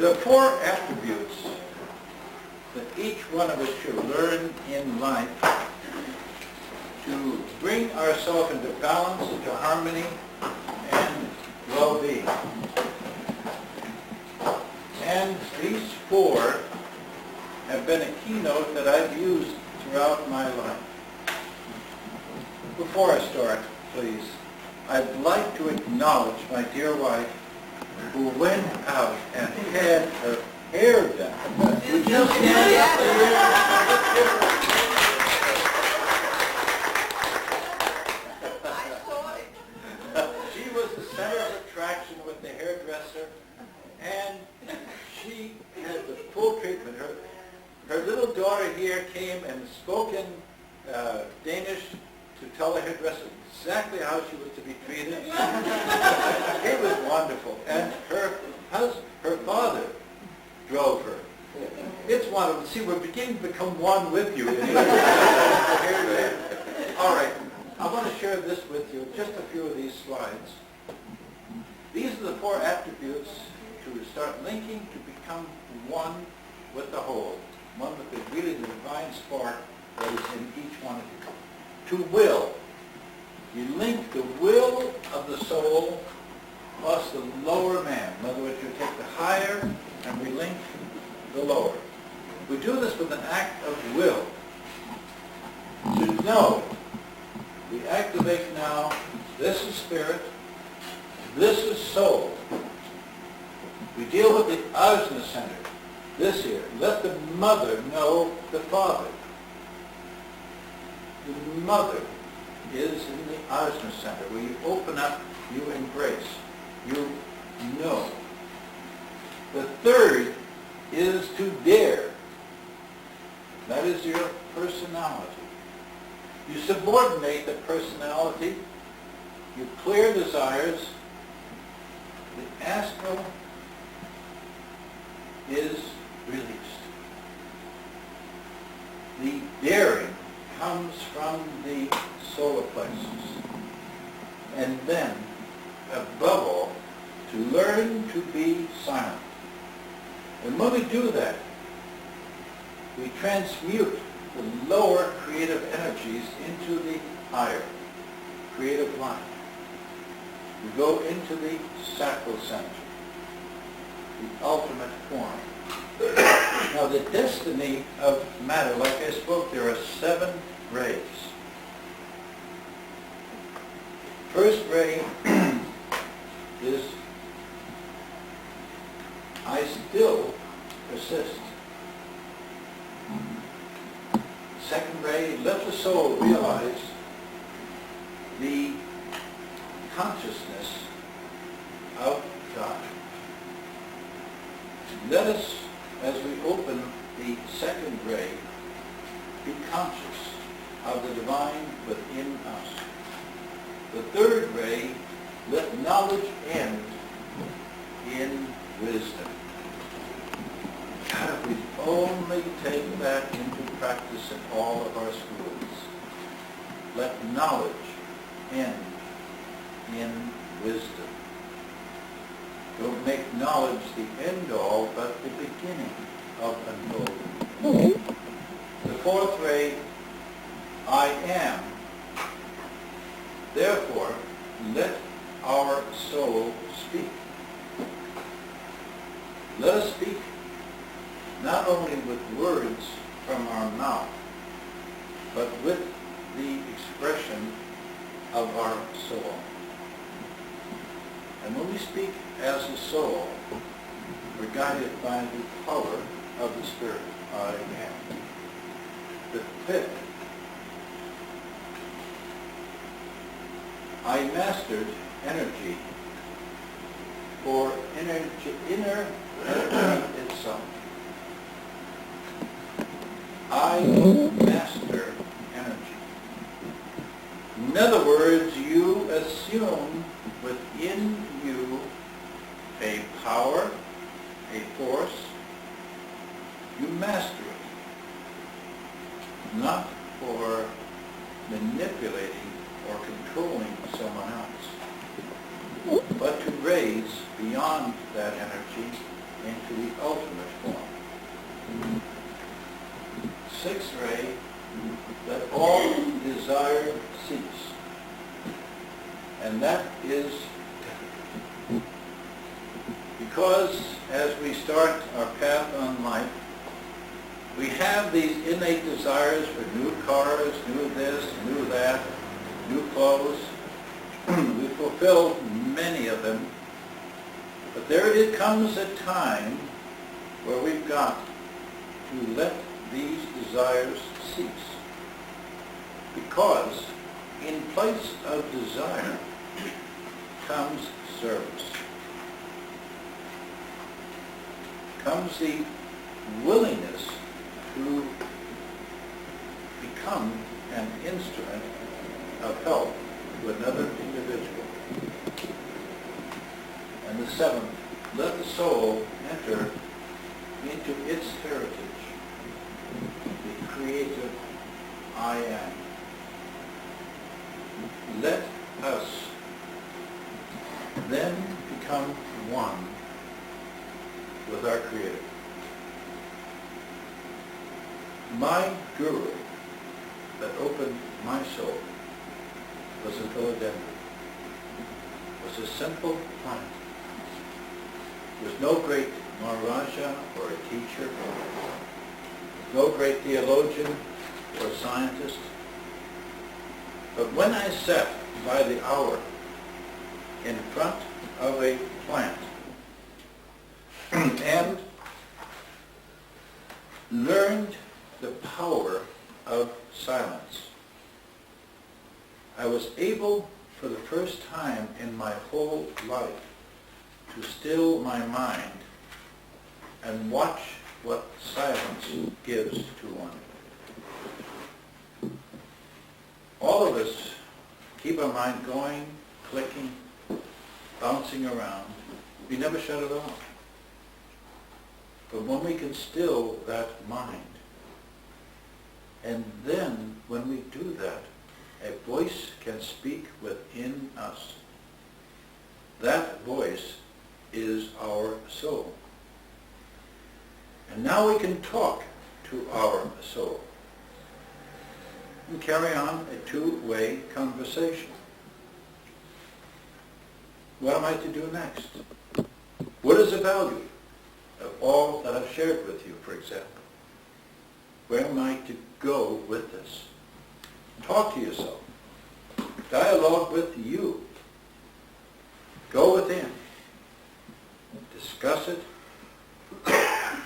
There are four attributes that each one of us should learn in life to bring ourselves into balance, into harmony, and well-being. And these four have been a keynote that I've used throughout my life. Before I start, please, I'd like to acknowledge my dear wife who went out and had her hair done. Would you stand up here? She was the center of attraction with the hairdresser, and she had the full treatment. Her little daughter here came and spoke in Danish to tell the hairdresser exactly how she was to be treated. It was wonderful. And her father drove her. It's wonderful. See, we're beginning to become one with you. All right. I want to share this with you, just a few of these slides. These are the four attributes to start linking to become one with the whole. One with the really the divine spark that is in each one of you. To will. You link the will of the soul plus the lower man. In other words, you take the higher and we link the lower. We do this with an act of will. To know, we activate now, this is spirit, this is soul. We deal with the ajna center, this here. Let the mother know the father. The mother is in the ajna center, where you open up, you embrace, you know. The third is to dare. That is your personality. You subordinate the personality, you clear desires, the astral is released. The daring comes from the solar plexus. And then, above all, to learn to be silent. And when we do that, we transmute the lower creative energies into the higher creative life. We go into the sacral center, the ultimate form. Now the destiny of matter, like I spoke, there are 7 rays. First ray is, I still persist. Second ray, let the soul realize the consciousness of God. Let us, as we open the second ray, be conscious of the divine within us. The third ray, let knowledge end in wisdom. God, if we only take that into practice in all of our schools, let knowledge end in wisdom. Don't make knowledge the end-all, but the beginning of unfolding. The fourth ray, I am. Therefore, let our soul speak. Let us speak not only with words from our mouth, but with the expression of our soul. And when we speak as a soul, we're guided by the power of the Spirit, I am. The fifth, I mastered energy for inner energy itself. I master energy. In other words, you assume within you a power, a force. You master it. Not for manipulating or controlling someone else, but to raise beyond that energy into the ultimate form. Sixth ray, let all desire cease. And that is difficult. Because as we start our path on life, we have these innate desires for new cars, new this, new that, new clothes. We fulfill many of them. But there it comes a time where we've got to let these desires cease. Because in place of desire comes service. Comes the willingness to become an instrument of help to another individual. And the seventh, let the soul enter into its heritage, the creative I am. Let us then become one with our Creator. My guru that opened my soul was a philodendron, was a simple plant. There was no great Maharaja or a teacher, no great theologian or scientist. But when I sat by the hour in front of a plant and learned the power of silence, I was able for the first time in my whole life to still my mind and watch what silence gives to one. All of us keep our mind going, clicking, bouncing around. We never shut it off. But when we can still that mind, and then when we do that, a voice can speak within us. That voice is our soul. And now we can talk to our soul and carry on a two-way conversation. What am I to do next? What is the value of all that I've shared with you, for example? Where am I to go with this? Talk to yourself. Dialogue with you. Go within. Discuss it.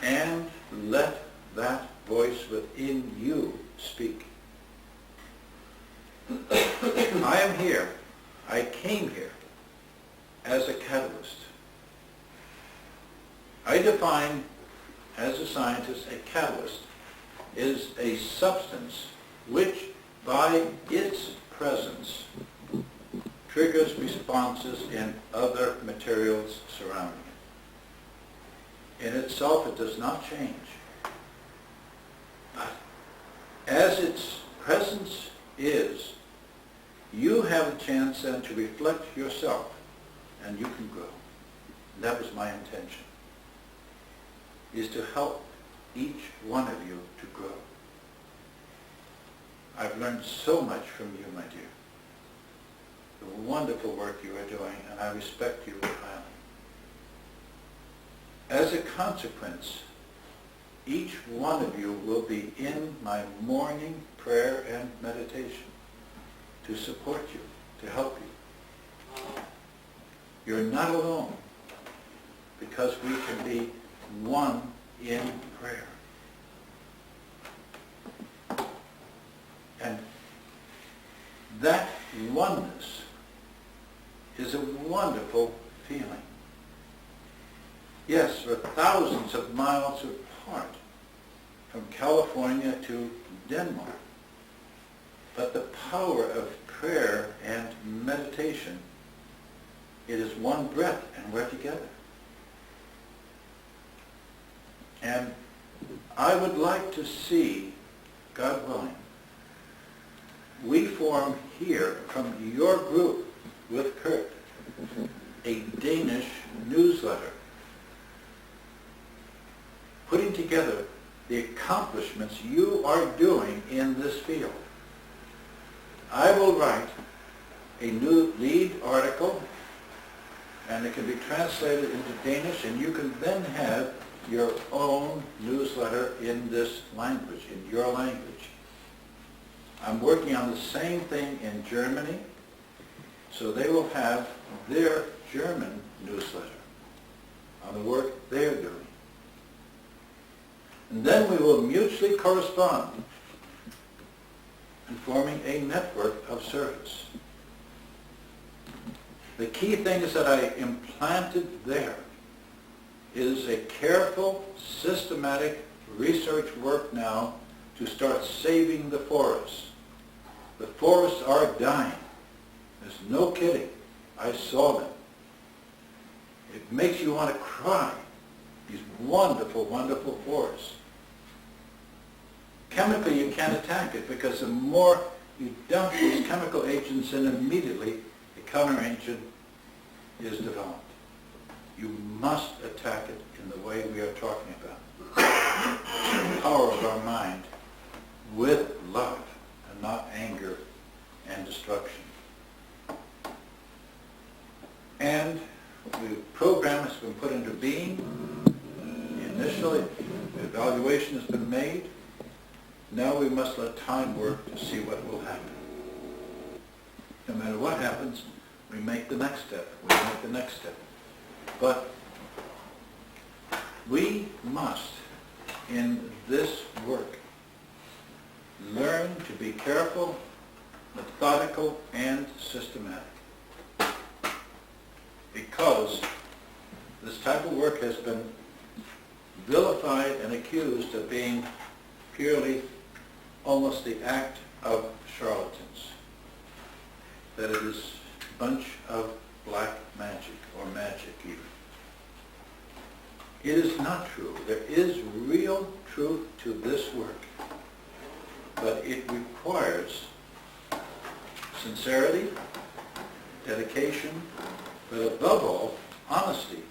And let that voice within you speak. I am here. I came here as a catalyst. I define, as a scientist, a catalyst is a substance which, by its presence, triggers responses in other materials surrounding it. In itself, it does not change. But as its presence is, you have a chance then to reflect yourself, and you can grow. And that was my intention, is to help each one of you to grow. I've learned so much from you, my dear. The wonderful work you are doing, and I respect you highly. As a consequence, each one of you will be in my morning prayer and meditation to support you, to help you. You're not alone, because we can be one in prayer. And that oneness is a wonderful feeling. Yes, we're thousands of miles apart, from California to Denmark. But the power of prayer and meditation, it is one breath and we're together. And I would like to see, God willing, we form here from your group with Kurt a Danish newsletter putting together the accomplishments you are doing in this field. I will write a new lead article, and it can be translated into Danish, and you can then have your own newsletter in this language, in your language. I'm working on the same thing in Germany, so they will have their German newsletter on the work they're doing. And then we will mutually correspond and forming a network of service. The key things that I implanted there is a careful, systematic research work now to start saving the forests. The forests are dying. There's no kidding. I saw them. It makes you want to cry. These wonderful, wonderful forests. Chemically, you can't attack it because the more you dump these chemical agents in, immediately the counteragent is developed. You must attack it in the way we are talking about. The power of our mind with love and not anger and destruction. And the program has been put into being. Initially, the evaluation has been made. Now we must let time work to see what will happen. No matter what happens, we make the next step. We make the next step. But we must, in this work, learn to be careful, methodical, and systematic. Because this type of work has been vilified and accused of being purely almost the act of charlatans. That it is a bunch of black magic, or magic even. It is not true. There is real truth to this work, but it requires sincerity, dedication, but above all, honesty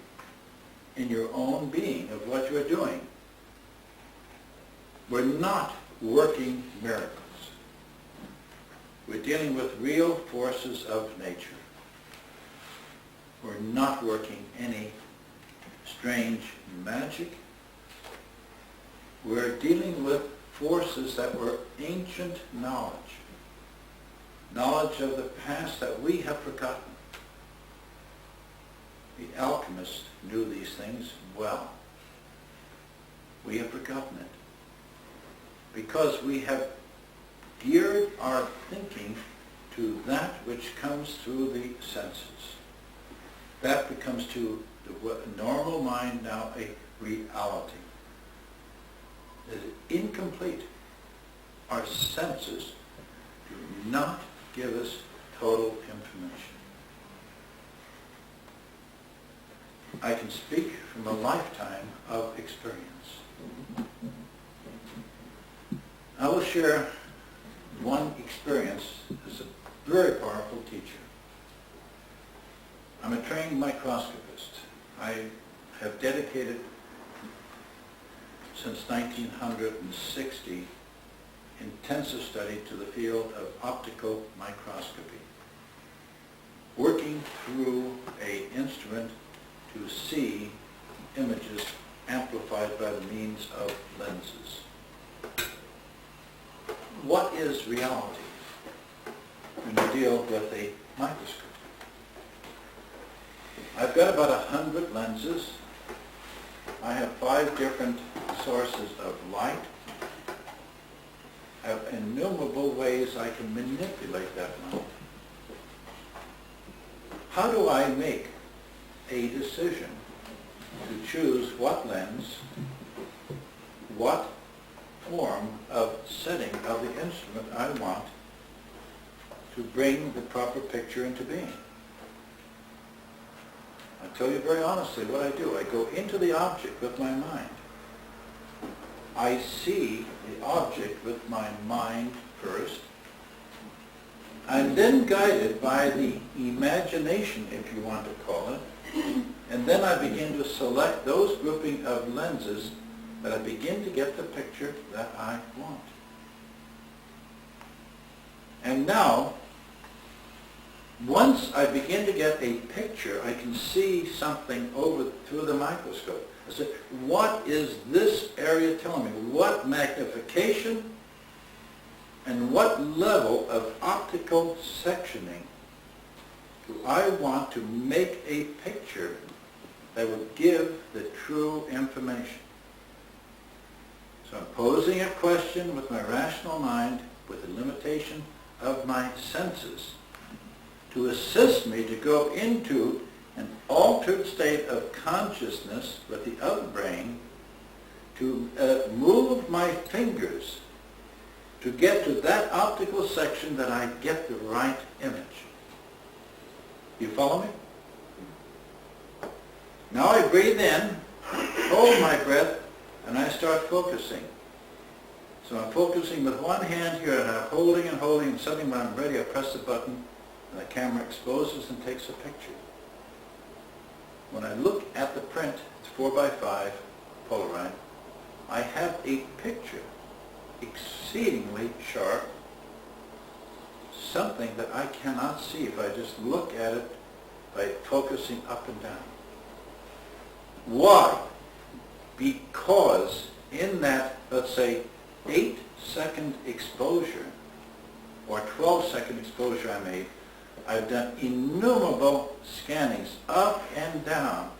in your own being of what you're doing. We're not working miracles. We're dealing with real forces of nature. We're not working any strange magic. We're dealing with forces that were ancient knowledge. Knowledge of the past that we have forgotten. The alchemists knew these things well. We have forgotten it. Because we have geared our thinking to that which comes through the senses. That becomes to the normal mind now a reality. It is incomplete. Our senses do not give us total information. I can speak from a lifetime of experience. I will share one experience as a very powerful teacher. I'm a trained microscopist. I have dedicated since 1960 intensive study to the field of optical microscopy, working through an instrument to see images amplified by the means of lenses. What is reality when you deal with a microscope? I've got about 100 lenses. I have 5 different sources of light. I have innumerable ways I can manipulate that light. How do I make a decision to choose what lens, what form of setting of the instrument I want to bring the proper picture into being? I'll tell you very honestly what I do. I go into the object with my mind. I see the object with my mind first. I'm then guided by the imagination, if you want to call it, and then I begin to select those grouping of lenses that I begin to get the picture that I want. And now, once I begin to get a picture, I can see something over through the microscope. I say, what is this area telling me? What magnification and what level of optical sectioning do I want to make a picture that would give the true information? So I'm posing a question with my rational mind, with the limitation of my senses, to assist me to go into an altered state of consciousness with the other brain, to move my fingers to get to that optical section that I get the right image. You follow me? Now I breathe in, hold my breath, and I start focusing. So I'm focusing with one hand here, and I'm holding and holding, and suddenly when I'm ready, I press the button, and the camera exposes and takes a picture. When I look at the print, it's 4x5 Polaroid, I have a picture, exceedingly sharp, something that I cannot see if I just look at it by focusing up and down. Why? Because in that, let's say, 8-second exposure, or 12-second exposure I made, I've done innumerable scannings up and down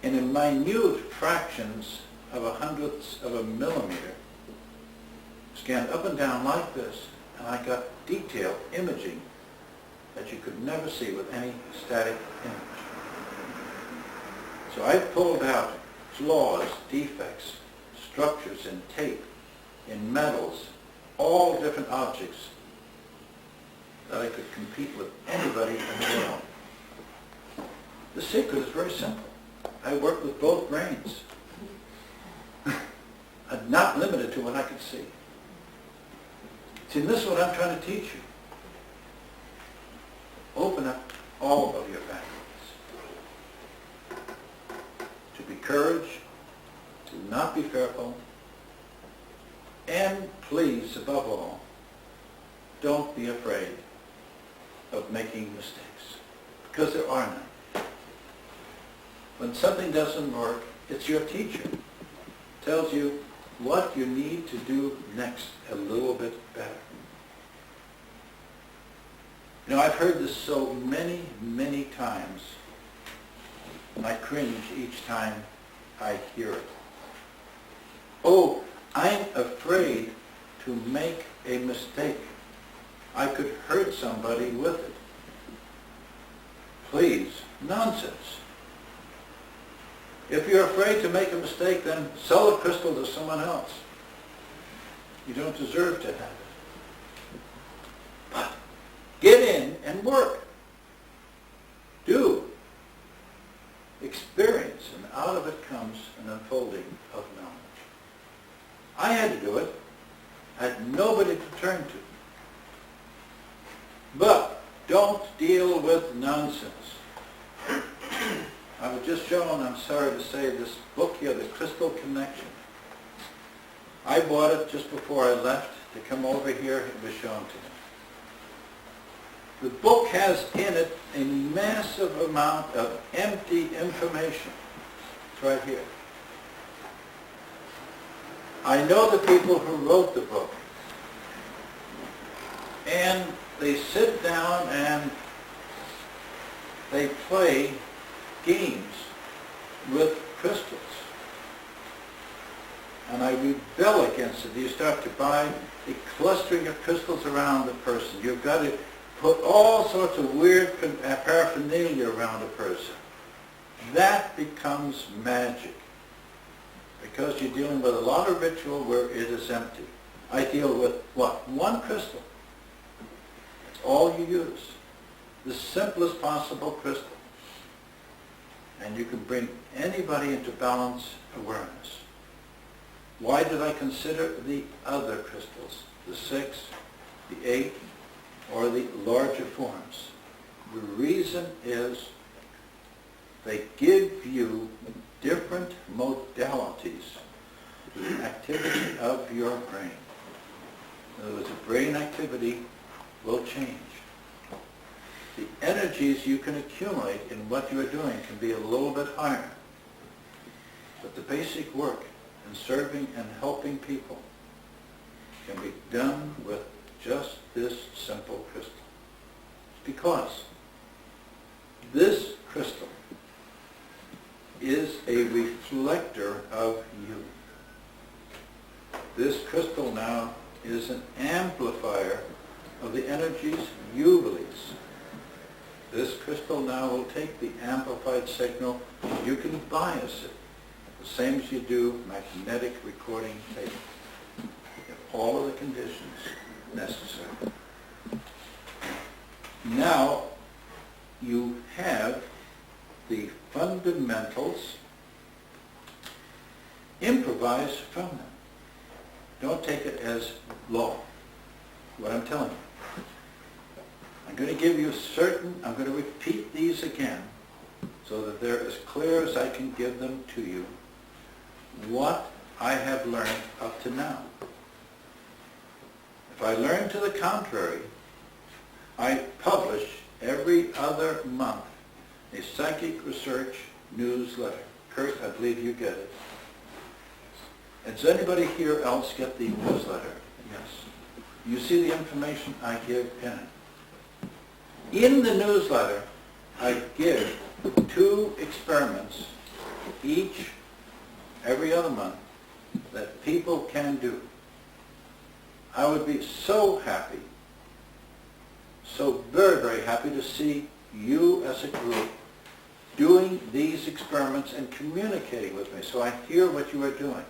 and in minute fractions of a hundredths of a millimeter, scanned up and down like this, and I got detailed imaging that you could never see with any static image. So I pulled out flaws, defects, structures in tape, in metals, all different objects that I could compete with anybody in the world. The secret is very simple. I work with both brains. I'm not limited to what I could see. See, this is what I'm trying to teach you. Open up all of your faculties. To be courage, to not be fearful, and please, above all, don't be afraid of making mistakes, because there are none. When something doesn't work, it's your teacher. It tells you what you need to do next a little bit better. You know, I've heard this so many, many times, and I cringe each time I hear it. Oh, I'm afraid to make a mistake. I could hurt somebody with it. Please, nonsense. If you're afraid to make a mistake, then sell a crystal to someone else. You don't deserve to have it. But get in and work. Do. Experience, and out of it comes an unfolding of knowledge. I had to do it. I had nobody to turn to. But don't deal with nonsense. I was just shown, I'm sorry to say, this book here, The Crystal Connection. I bought it just before I left to come over here. It was shown to me. The book has in it a massive amount of empty information. It's right here. I know the people who wrote the book. And they sit down and they play games with crystals. And I rebel against it. You start to buy a clustering of crystals around the person. You've got to put all sorts of weird paraphernalia around a person. That becomes magic, because you're dealing with a lot of ritual where it is empty. I deal with what? One crystal. That's all you use. The simplest possible crystal. And you can bring anybody into balance awareness. Why did I consider the other crystals? The 6, the 8, or the larger forms? The reason is they give you different modalities to the activity of your brain. In other words, the brain activity will change. The energies you can accumulate in what you are doing can be a little bit higher. But the basic work in serving and helping people can be done with just this simple crystal. Because this crystal is a reflector of you. This crystal now is an amplifier of the energies you release. This crystal now will take the amplified signal. You can bias it, the same as you do magnetic recording tape. You have all of the conditions necessary. Now you have the fundamentals. Improvise from them. Don't take it as law, what I'm telling you. I'm going to give you I'm going to repeat these again so that they're as clear as I can give them to you, what I have learned up to now. If I learn to the contrary, I publish every other month a psychic research newsletter. Kurt, I believe you get it. And does anybody here else get the newsletter? Yes. You see the information I give in it. In the newsletter, I give 2 experiments each, every other month, that people can do. I would be so happy, so very, very happy to see you as a group doing these experiments and communicating with me so I hear what you are doing.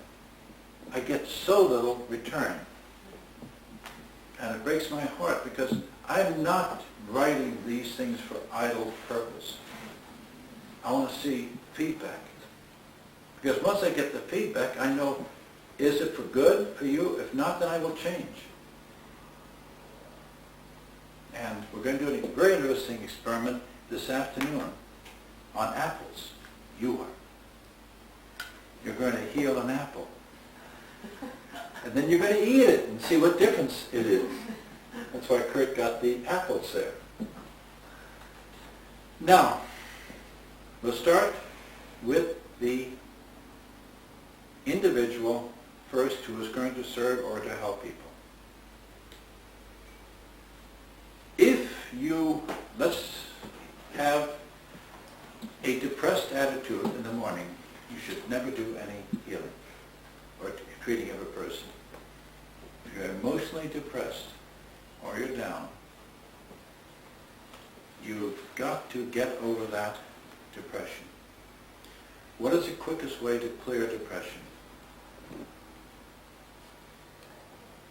I get so little return. And it breaks my heart because I'm not writing these things for idle purpose. I want to see feedback. Because once I get the feedback, I know, is it for good for you? If not, then I will change. And we're going to do a very interesting experiment this afternoon on apples. You are. You're going to heal an apple. And then you're going to eat it and see what difference it is. That's why Kurt got the apples there. Now, we'll start with the individual first who is going to serve or to help people. If you, let's have a depressed attitude in the morning, you should never do any healing or treating of a person. If you're emotionally depressed or you're down, you've got to get over that depression. What is the quickest way to clear depression?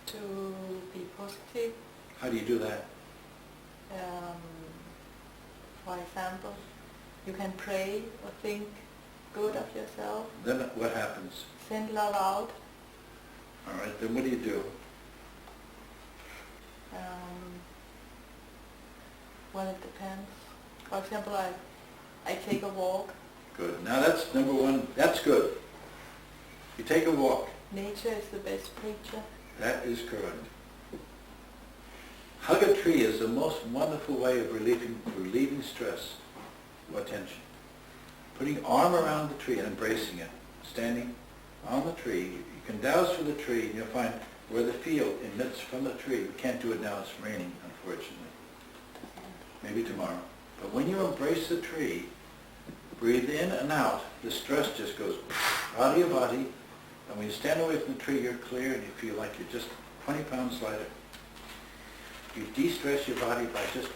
To be positive. How do you do that? For example, you can pray or think good of yourself. Then what happens? Send love out. All right, then what do you do? Well, it depends. For example, I take a walk. Good. Now that's number one. That's good. You take a walk. Nature is the best preacher. That is correct. Hug a tree is the most wonderful way of relieving stress or tension. Putting your arm around the tree and embracing it. Standing on the tree. You can douse for the tree and you'll find where the field emits from the tree. We can't do it now, it's raining, unfortunately. Maybe tomorrow. But when you embrace the tree, breathe in and out, the stress just goes out of your body, and when you stand away from the tree, you're clear and you feel like you're just 20 pounds lighter. You de-stress your body by just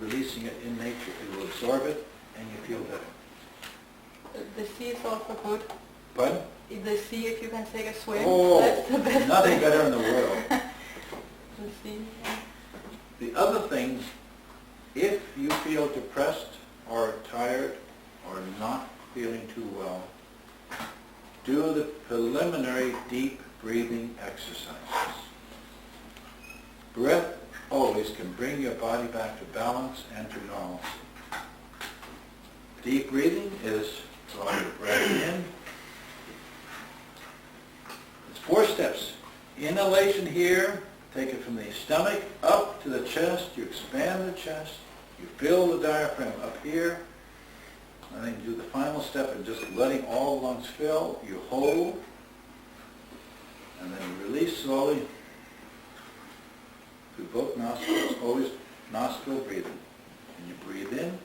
releasing it in nature. It will absorb it and you feel better. The sea is also good. But? In the sea, if you can take a swim, oh, that's the best. Nothing better in the world. The sea. The other thing, if you feel depressed or tired or not feeling too well, do the preliminary deep breathing exercises. Breath always can bring your body back to balance and to normalcy. Deep breathing is So I'm breath in. It's 4 steps. Inhalation here, take it from the stomach up to the chest. You expand the chest. You fill the diaphragm up here. And then you do the final step of just letting all the lungs fill. You hold. And then you release slowly through both nostrils. Always nostril breathing. And you breathe in.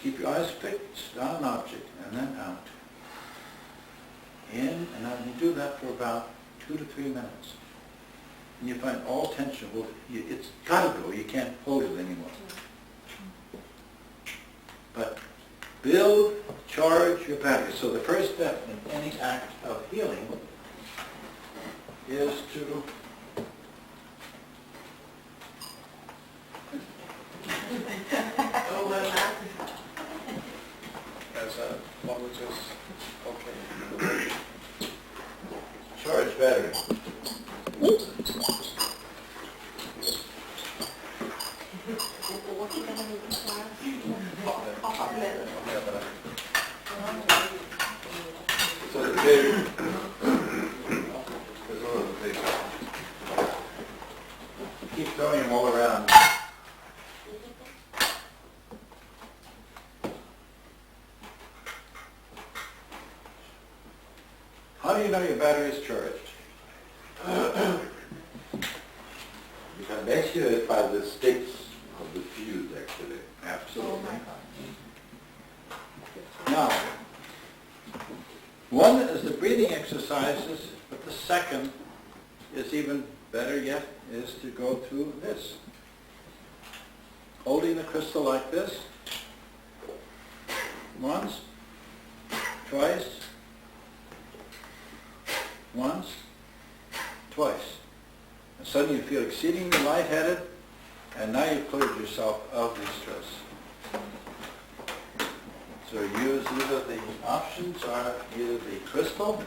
Keep your eyes fixed on an object and then out. In and out. And you do that for about 2 to 3 minutes. And you find all tension will, it's got to go. You can't hold it anymore. But build, charge your battery. So the first step in any act of healing is to as long as it's okay. Charge battery. So the big, there's one of the big. Keep throwing them all around. How do you know your battery is charged? You can measure it by the sticks of the fuse, actually. Absolutely. Oh Now, one is the breathing exercises, but the second is even better yet, is to go through this. Holding the crystal like this, once, twice, once, twice. And suddenly you feel exceedingly lightheaded, and now you've cleared yourself of the stress. So use either the options are either the crystal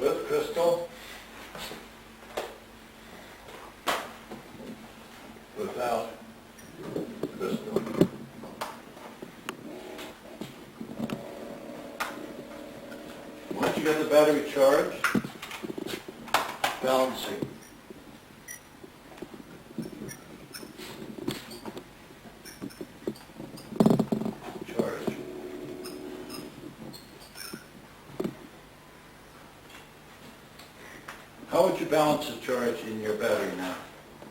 with crystal, without crystal. Once you get the battery charged, balancing. Charge. How would you balance the charge in your battery now,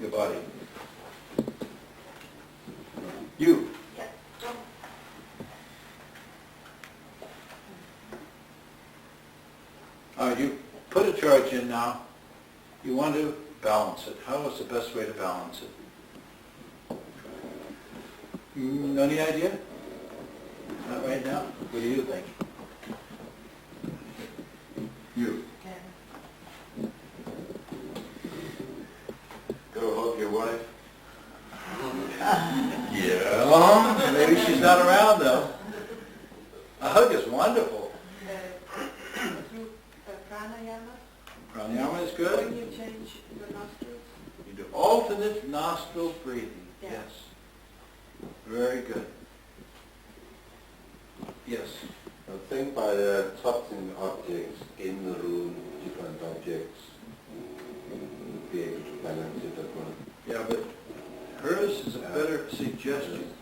your body? You. You put a charge in now. You want to balance it. How is the best way to balance it? Any idea? Not right now? What do you think? You. Go hug your wife. Yeah. Maybe she's not around though. A hug is wonderful. Pranayama is good. When you change your nostrils? You do alternate nostril breathing. Yeah. Yes. Very good. Yes. I think by touching objects in the room, different objects, you'll be able to balance it as well. Yeah, but hers is a better suggestion.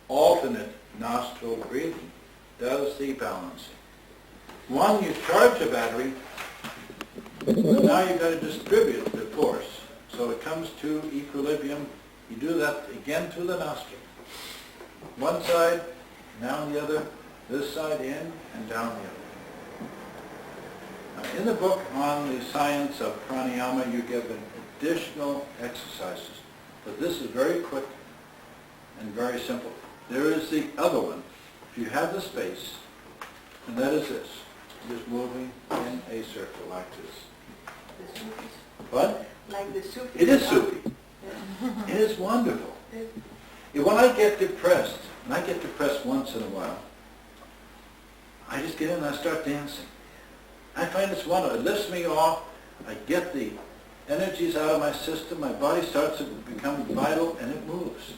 Alternate nostril breathing does the balancing. One, you charge the battery, but now you've got to distribute the force. So it comes to equilibrium. You do that again through the nostril. One side, down the other, this side in and down the other. Now, in the book on the science of pranayama, you give additional exercises, but this is very quick and very simple. There is the other one. If you have the space, and that is this. Just moving in a circle like this. The Sufis. What? Like the Sufis. It is Sufi. Yeah. It is wonderful. When I get depressed, and I get depressed once in a while, I just get in and I start dancing. I find it's wonderful. It lifts me off. I get the energies out of my system. My body starts to become vital, and it moves.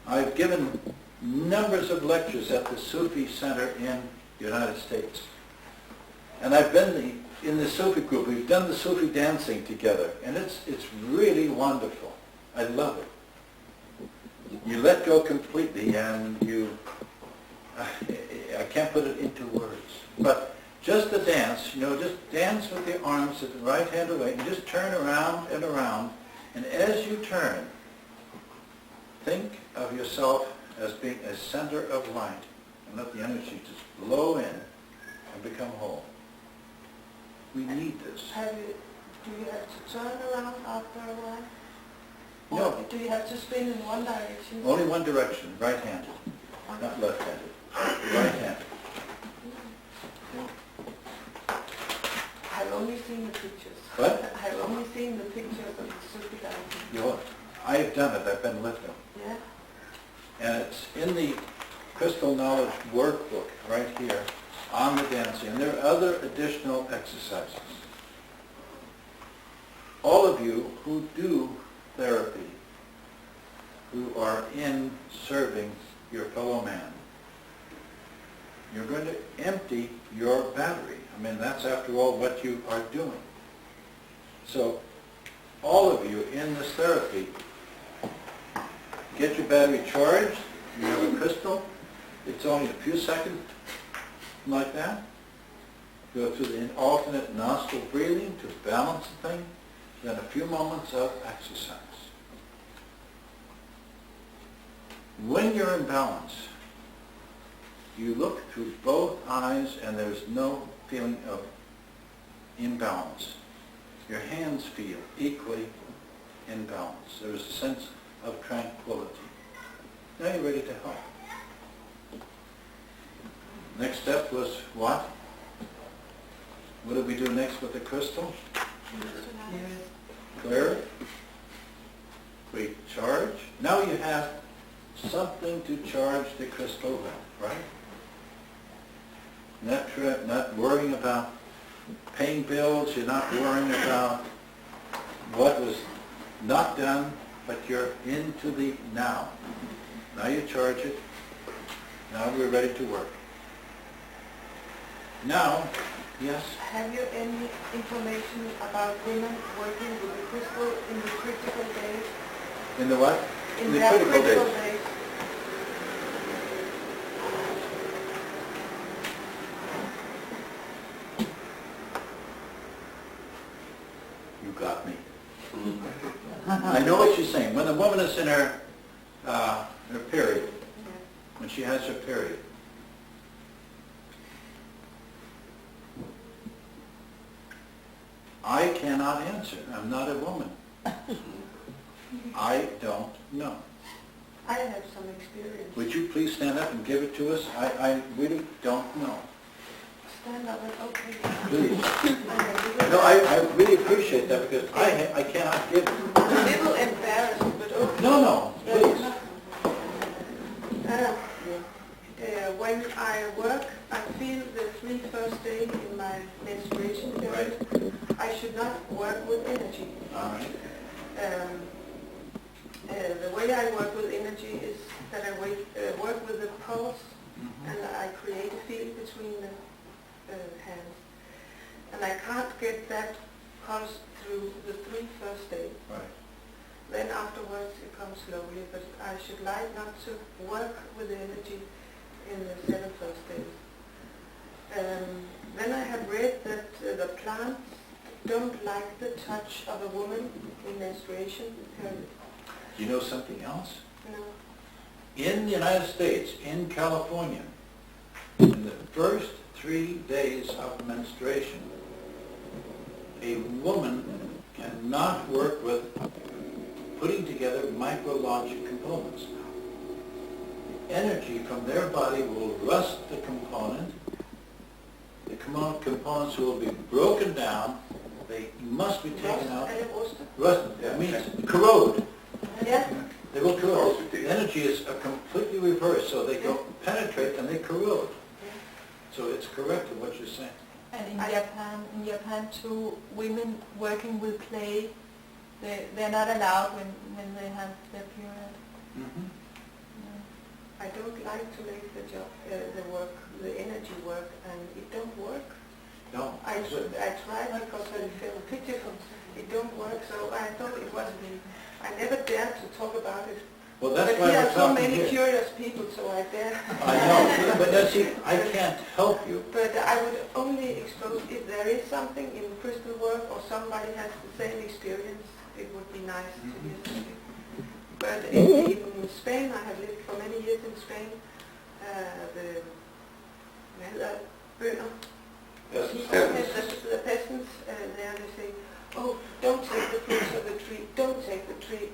I've given numbers of lectures at the Sufi Center in the United States. And I've been in the Sufi group. We've done the Sufi dancing together, and it's really wonderful. I love it. You let go completely, and I can't put it into words. But just the dance, just dance with your arms at the right hand away, and just turn around and around. And as you turn, think of yourself as being a center of light, and let the energy just blow in and become whole. We need this. Do you have to turn around after a while? No. Or do you have to spin in one direction? Only one direction, right-handed, not left-handed, right-handed. I've only seen the pictures. What? I've only seen the pictures of the Sufi dancing. I've done it, I've been with them. Yeah? And it's in the Crystal Knowledge workbook right here on the dancing. And there are other additional exercises. All of you who do therapy, who are in serving your fellow man, you're going to empty your battery. I mean, that's after all what you are doing. So all of you in this therapy, get your battery charged. You have a crystal. It's only a few seconds like that. Go through the alternate nostril breathing to balance the thing. Then a few moments of exercise. When you're in balance, you look through both eyes and there's no feeling of imbalance. Your hands feel equally in balance. There's a sense of tranquility. Now you're ready to help. Next step was what? What did we do next with the crystal? Clear it. We charge. Now you have something to charge the crystal with, right? Not worrying about paying bills. You're not worrying about what was not done, but you're into the now. Now you charge it. Now we're ready to work. Now, yes? Have you any information about women working with the crystal in the critical days? In the what? In the their critical days. days. You got me. I know what you're saying. When the woman is in her period, when she has her period, I cannot answer. I'm not a woman. I don't know. I have some experience. Would you please stand up and give it to us? I really don't know. Stand up and okay. Please. No, I really appreciate that because I cannot give it. A little embarrassed, but okay. No, please. When I work, I feel the 3 first days in my menstruation period. Right. I should not work with energy. All right. The way I work with energy is that I work with the pulse, and I create a field between the hands. And I can't get that pulse through the 3 first days. Right. Then afterwards it comes slowly, but I should like not to work with the energy in the 7 first days. Then I have read that the plants don't like the touch of a woman in menstruation period. Do you know something else? No. In the United States, in California, in the first 3 days of menstruation, a woman cannot work with putting together micrologic components. The energy from their body will rust the component. The components will be broken down. They must be taken out. Rust, that means corrode. Yeah. They will corrode. The energy is completely reversed, so they go penetrate and they corrode. So it's correct in what you're saying. And in Japan too, women working with clay, they're not allowed when they have their period. Mm-hmm. I don't like to make the job, the work, the energy work, and it don't work. No. I tried because I felt picture, it don't work, so I thought it was, I never dared to talk about it. Well, that's But why here we're are so talking many here. curious people, so I dare. I know, but now see, I can't help you. But I would only expose if there is something in crystal work or somebody has the same experience, it would be nice to hear something. But in Spain, I have lived for many years in Spain, the peasants, there they say, oh, don't take the fruits of the tree, don't take the tree,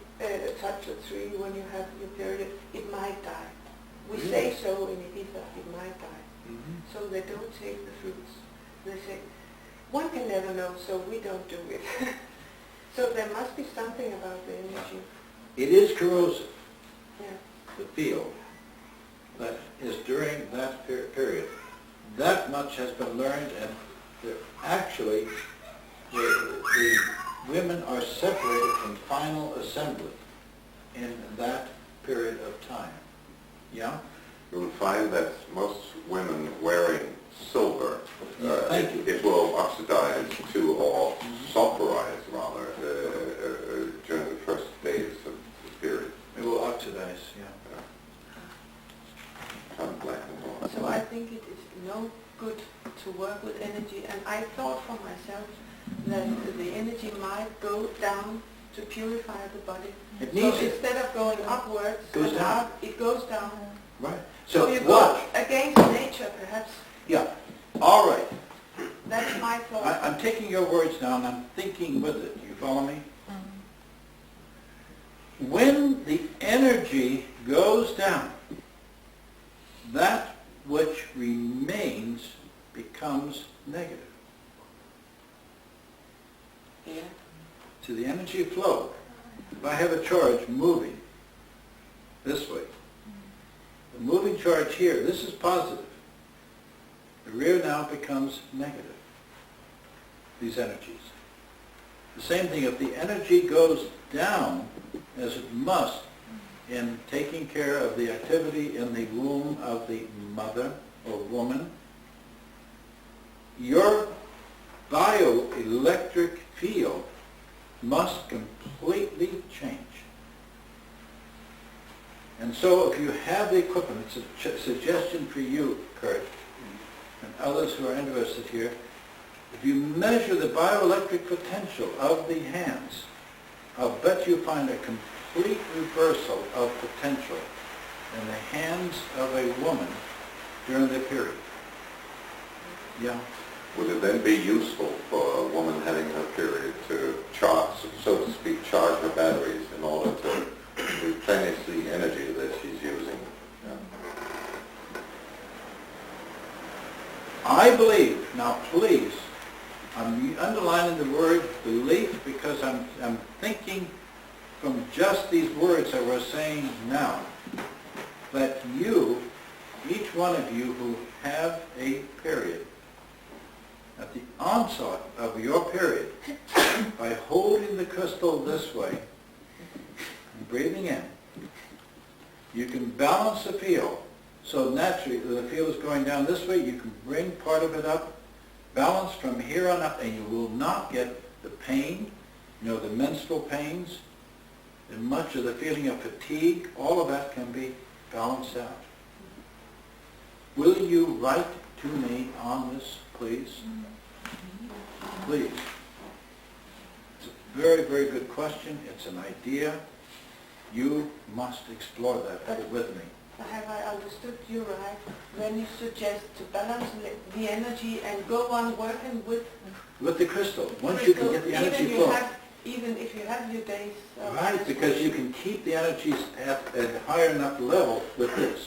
touch the tree when you have your period, it might die. We say so in Ibiza, it might die. Mm-hmm. So they don't take the fruits. They say, one can never know, so we don't do it. So there must be something about the energy. It is corrosive, Yeah. the field, that is during that period. That much has been learned, and actually the women are separated from final assembly in that period of time. Yeah? You will find that most women wearing silver, Thank you. it will oxidize to, or sulfurize rather, during the first days of the period. It will oxidize, yeah. Turn black and white. So I think it is no good to work with energy, and I thought for myself that the energy might go down to purify the body. It So needs it. instead of going upwards, Goes and down. up, it goes down. Right. So So you watch. go against nature, perhaps. Yeah. All right. That's my thought. I'm taking your words now and I'm thinking with it. You follow me? When the energy goes down, that which remains becomes negative. Yeah. To the energy flow, if I have a charge moving this way, the moving charge here, this is positive. The rear now becomes negative, these energies. The same thing, if the energy goes down, as it must, in taking care of the activity in the womb of the mother or woman, your bioelectric field must completely change. And so if you have the equipment, it's a suggestion for you, Kurt, and others who are interested here, if you measure the bioelectric potential of the hands, I'll bet you find a complete reversal of potential in the hands of a woman during the period. Yeah. Would it then be useful for a woman having her period to charge, so to speak, charge her batteries in order to replenish the energy that she's using? I believe, now please, I'm underlining the word belief because I'm thinking from just these words that we're saying now, that you, each one of you who have a period, at the onset of your period, by holding the crystal this way and breathing in, you can balance the field. So naturally, the field is going down this way, you can bring part of it up, balance from here on up, and you will not get the pain, the menstrual pains, and much of the feeling of fatigue. All of that can be balanced out. Will you write to me on this, please? Please. It's a very, very good question. It's an idea. You must explore that with me. Have I understood you right when you suggest to balance the energy and go on working with With the crystal, once you can get the energy flow. Even if you have your days. Right, because you can keep the energies at a higher enough level with this.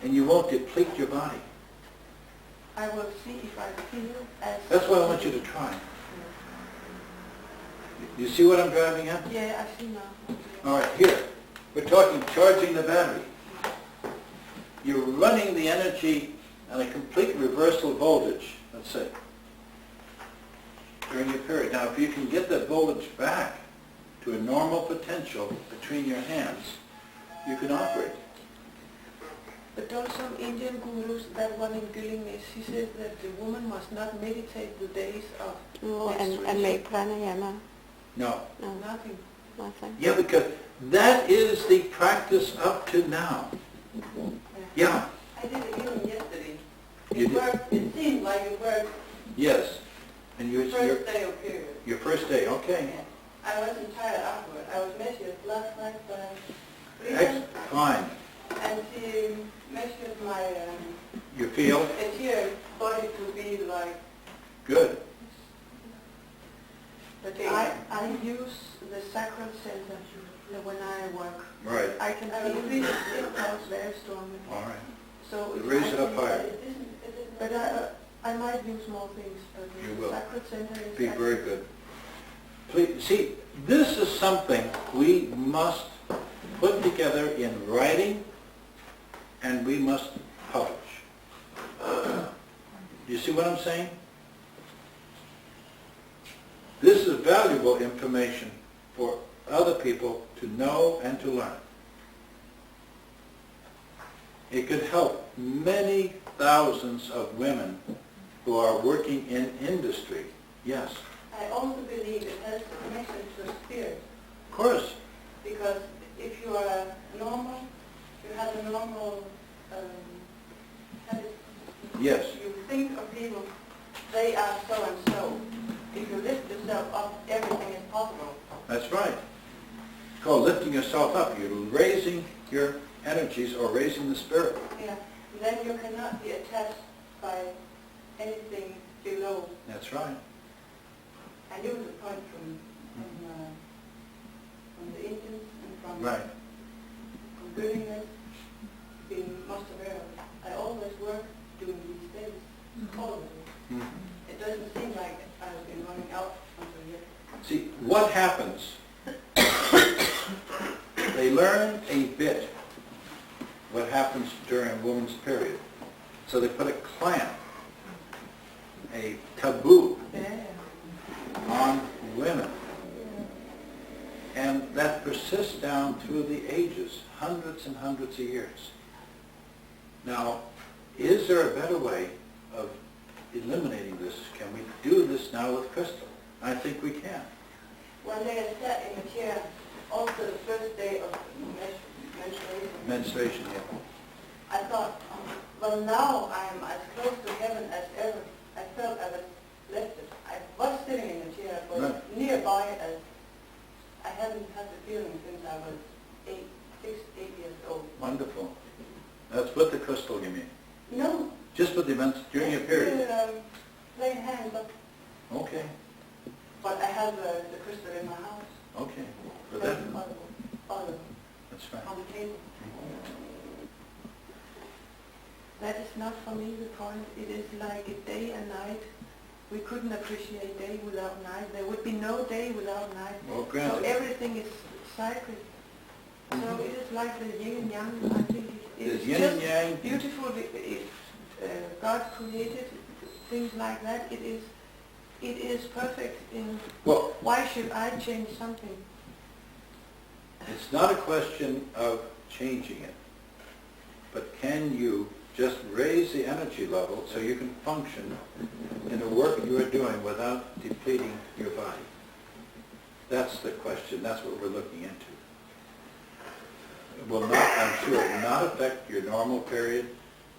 And you won't deplete your body. I will see if I feel as... That's what I want you to try. You see what I'm driving at? Yeah, I see now. All right, here. We're talking charging the battery. You're running the energy on a complete reversal voltage, let's say, during your period. Now, if you can get that voltage back to a normal potential between your hands, you can operate. But don't some Indian gurus, that one in Gillingness, he said that the woman must not meditate the days of and make pranayama. No. No, nothing. nothing. Yeah, because that is the practice up to now. Yeah. I did it even yesterday. You It did? worked, it seemed like it worked Yes. And your first day of period. first day, okay. Yeah. I wasn't tired afterward. I was measured last night by Fine. and she measured my You feel entire body to be like, good. but I use the sacral center when I work. Right. I can feel it pulse very strongly. All right. So Raise it up higher. But I might use more things, but You the will. sacral center is Be very good. Please, see, this is something we must put together in writing and we must publish. Do you see what I'm saying? This is valuable information for other people to know and to learn. It could help many thousands of women who are working in industry. Yes, I also believe it has a connection to the spirit, of course. because if you are normal, you have a normal habit. Yes. You think of people, they are so and so. If you lift yourself up, everything is possible. That's right. It's called lifting yourself up. You're raising your energies or raising the spirit. Yeah. Then you cannot be attached by anything below. That's right. I knew the point from the Indians and from Right. Gillingness, being most aware of it. I always work during these days, always. Mhm. It doesn't seem like I've been running out until yet. See, what happens, they learn a bit what happens during a woman's period. So they put a clamp, a taboo Yeah. on women. And that persists down through the ages, hundreds and hundreds of years. Now, is there a better way of eliminating this? Can we do this now with crystal? I think we can. One day I sat in a chair, also the first day of menstruation. Menstruation, yeah. I thought, well now I am as close to heaven as ever. I felt I was lifted. I was sitting in a chair, but Right. nearby as I haven't had the feeling since I was 8 years old. Wonderful. That's with the crystal, you mean? No. Just with the events during your period? Plain hand, Okay, but I have the crystal in my house. okay. For that, That's that's right. on the table. That is not for me the point. It is like a day and night. We couldn't appreciate day without night. There would be no day without night. Well, So granted. everything is sacred. So it is like the yin and yang. I think There's it's yin just and yang. beautiful. God created things like that. It is perfect. Well, Why should I change something? it's not a question of changing it, but can you just raise the energy level so you can function in the work you are doing without depleting your body? That's the question. That's what we're looking into. It will not, I'm sure, it will not affect your normal period,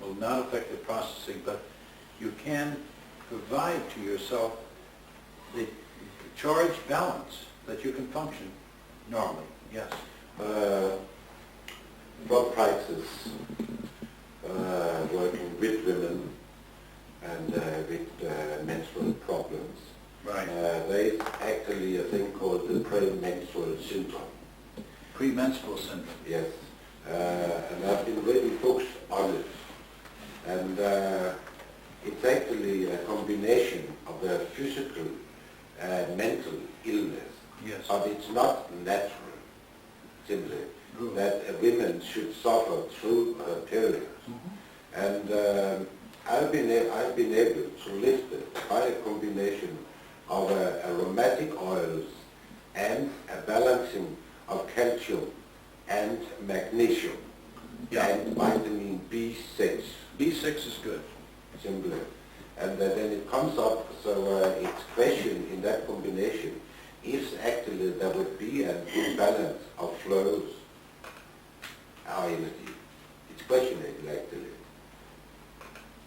will not affect the processing, but you can provide to yourself the charge balance that you can function normally. Yes. From practice, working with women and with menstrual problems, Right. there is actually a thing called the premenstrual syndrome. Premenstrual syndrome. Yes, and I've been reading books on it, and it's actually a combination of the physical and mental illness, Yes. but it's not natural, simply. True. that women should suffer through her period. And I've been able to lift it by a combination of aromatic oils and a balancing of calcium and magnesium Yeah. and vitamin B6. B6 is good. Simply. And then it comes up, so its question in that combination is actually there would be an imbalance of flows, our energy. It's questionable actually,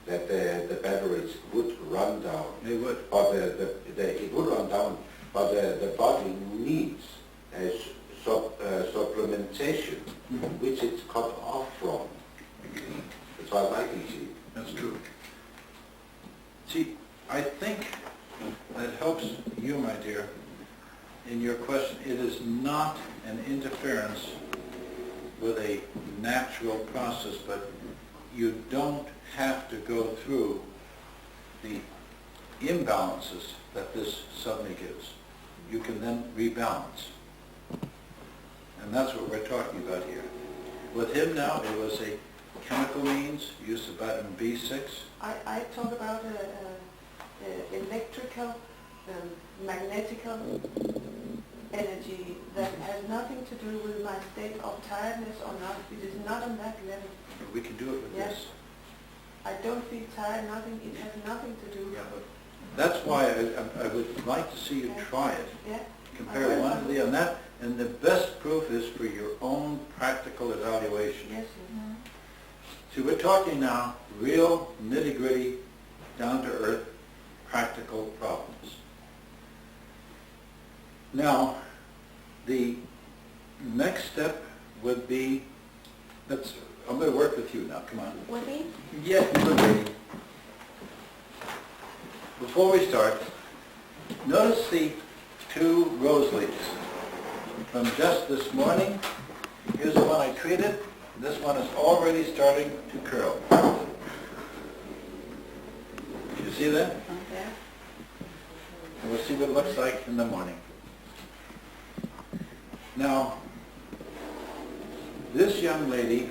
that the batteries would run down. They would. But it would run down, but the body needs a supplementation, which it's cut off from, as far as I can see. That's true. See, I think that helps you, my dear, in your question. It is not an interference with a natural process, but you don't have to go through the imbalances that this suddenly gives. You can then rebalance. And that's what we're talking about here. With him now, it was a chemical means, use of vitamin B6. I talk about electrical, magnetical energy that has nothing to do with my state of tiredness or not. It is not on that level. We can do it with Yes. this. I don't feel tired, nothing. It has nothing to do. Yeah, but that's why I would like to see you try it. Yeah. Compare one to the other. And the best proof is for your own practical evaluation. Yes. See, we're talking now real nitty-gritty, down-to-earth, practical problems. Now, the next step would be, I'm going to work with you now, come on. Would he? Yeah, good lady. Before we start, notice the two rose leaves from just this morning. Here's the one I treated. This one is already starting to curl. You see that? Okay. And we'll see what it looks like in the morning. Now, this young lady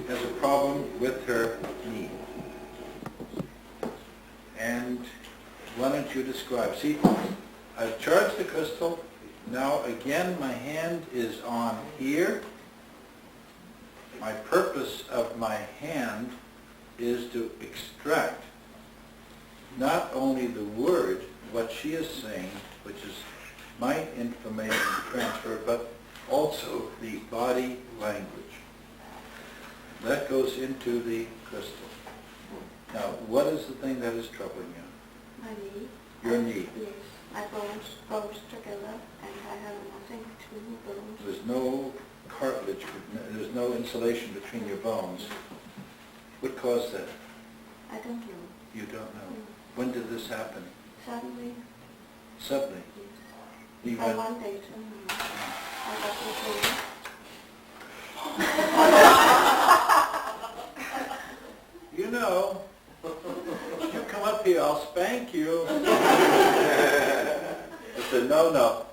has a problem with her knee. And why don't you describe? See, I've charged the crystal. Now again, my hand is on here. My purpose of my hand is to extract not only the word, what she is saying, which is my information transfer, but also the body language. That goes into the crystal. Now, what is the thing that is troubling you? My knee. Your knee. Yes. My bones together, and I have nothing between the bones. There's no cartilage, there's no insulation between your bones. What caused that? I don't know. You don't know. When did this happen? Suddenly, Suddenly. yes. You I had, one day too. I got the pain. you know, if you come up here, I'll spank you. I said, no.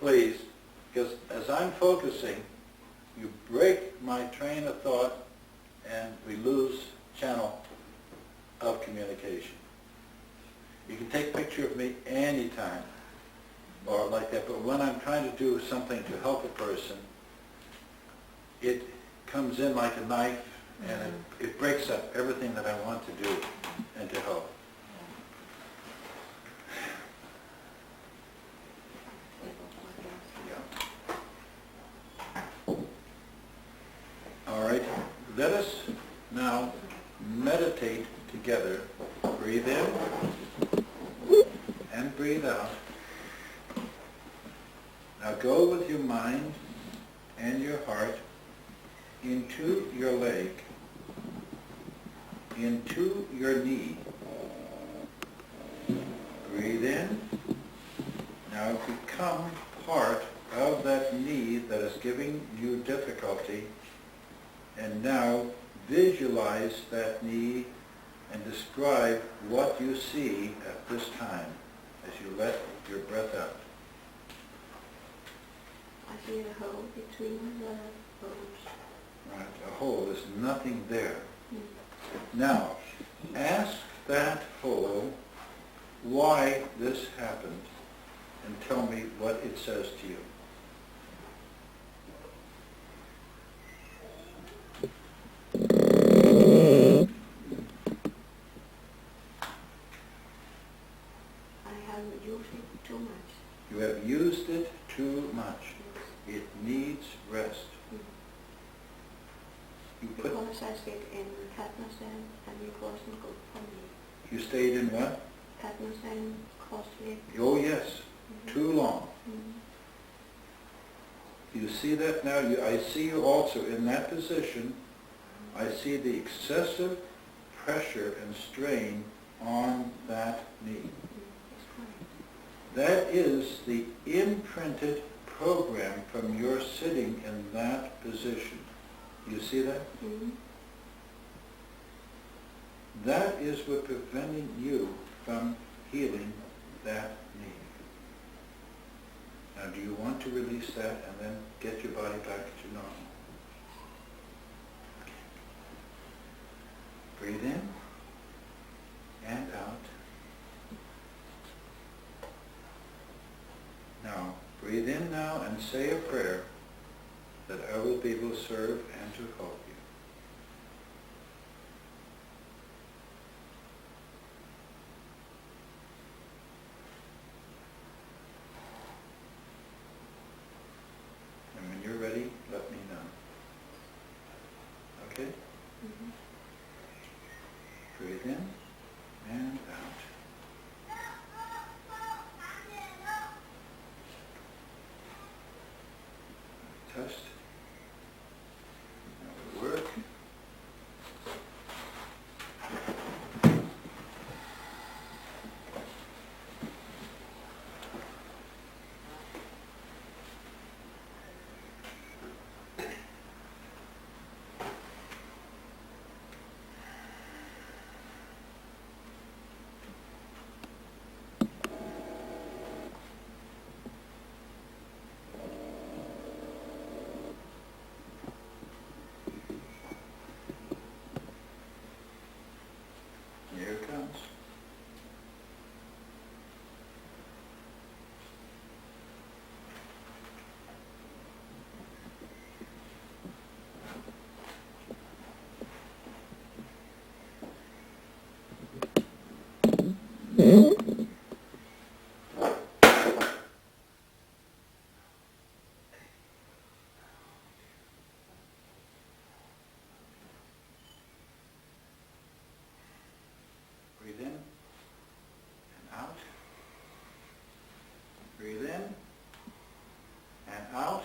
Please. Because as I'm focusing, you break my train of thought and we lose channel of communication. You can take a picture of me anytime or like that, but when I'm trying to do something to help a person, it comes in like a knife and it breaks up everything that I want to do and to help. All right, let us now meditate together. Breathe in and breathe out. Now go with your mind and your heart into your leg, into your knee. Breathe in. Now become part of that knee that is giving you difficulty. And now visualize that knee and describe what you see at this time as you let your breath out. I see a hole between the bones. Right, a hole, there's nothing there. Mm. Now, ask that hole why this happened and tell me what it says to you. I have used it too much. You have used it too much. It needs rest. You put, Because I stayed in Katmasan and it wasn't good for me. you stayed in what? Katmasan costly. Oh yes, too long. Mm. You see that now? I see you also in that position. I see the excessive pressure and strain on that knee. It's correct. That is the imprinted program from your sitting in that position. You see that? Mm. That is what preventing you from healing that knee. Now, do you want to release that and then get your body back to normal? Breathe in and out. Now, breathe in now and say a prayer that I will be able to serve and to help you. And when you're ready, let me know. Okay? Mm-hmm. Breathe in and out. Test. Now we work. Here it comes. Breathe in and out. Breathe in and out.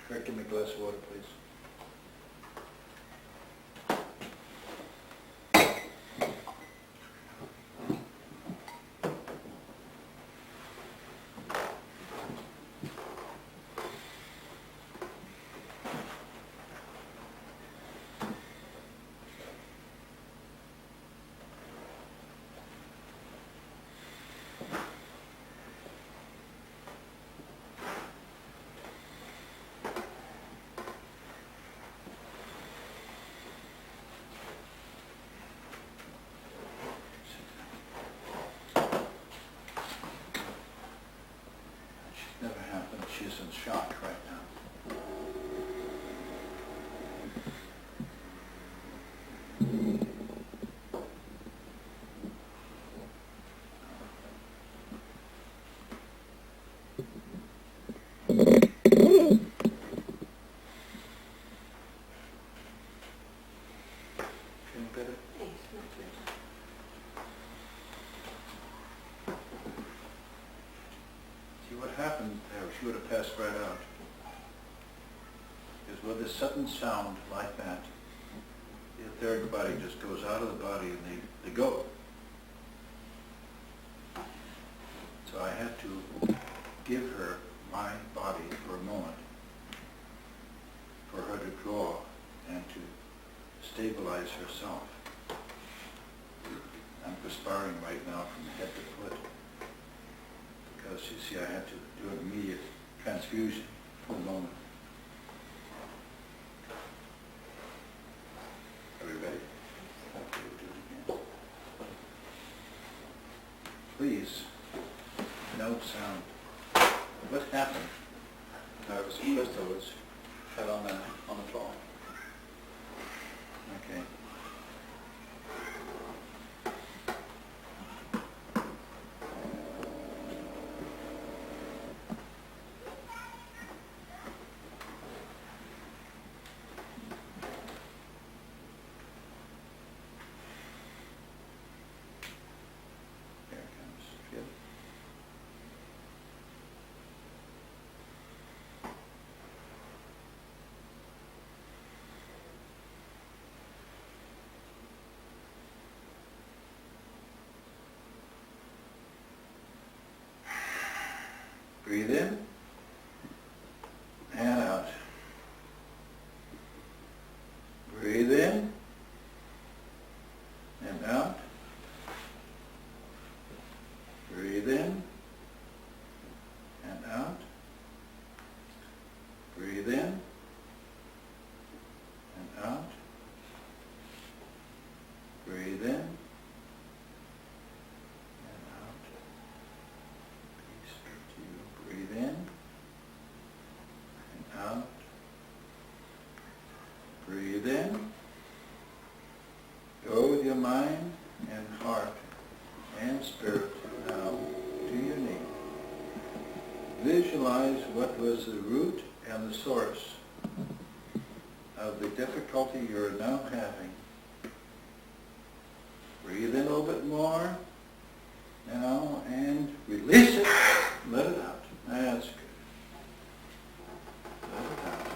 Craig, give me a glass of water, please. Never happened. She's in shock right now. Feeling better? Yes, not better. See what happened there, she would have passed right out. Is with a sudden sound like that, the etheric body just goes out of the body and they go. So I had to give her my body for a moment, for her to draw and to stabilize herself. I'm perspiring right now from head to foot because you see I had to do an immediate transfusion for a moment. Are we ready? Okay, we'll do it again. Please, no sound. What happened? There was a crystal which fell on the floor. Okay. Here it comes. Feel it? Breathe in and out. Breathe in and out. Breathe in and out. Breathe in and out. Breathe in and out. Peace to you. Breathe in and out. Breathe in. Go with your mind and heart and spirit now to your knee. Visualize what was the root and the source of the difficulty you're now having. Breathe in a little bit more now and release it. Let it out. That's good. Let it out.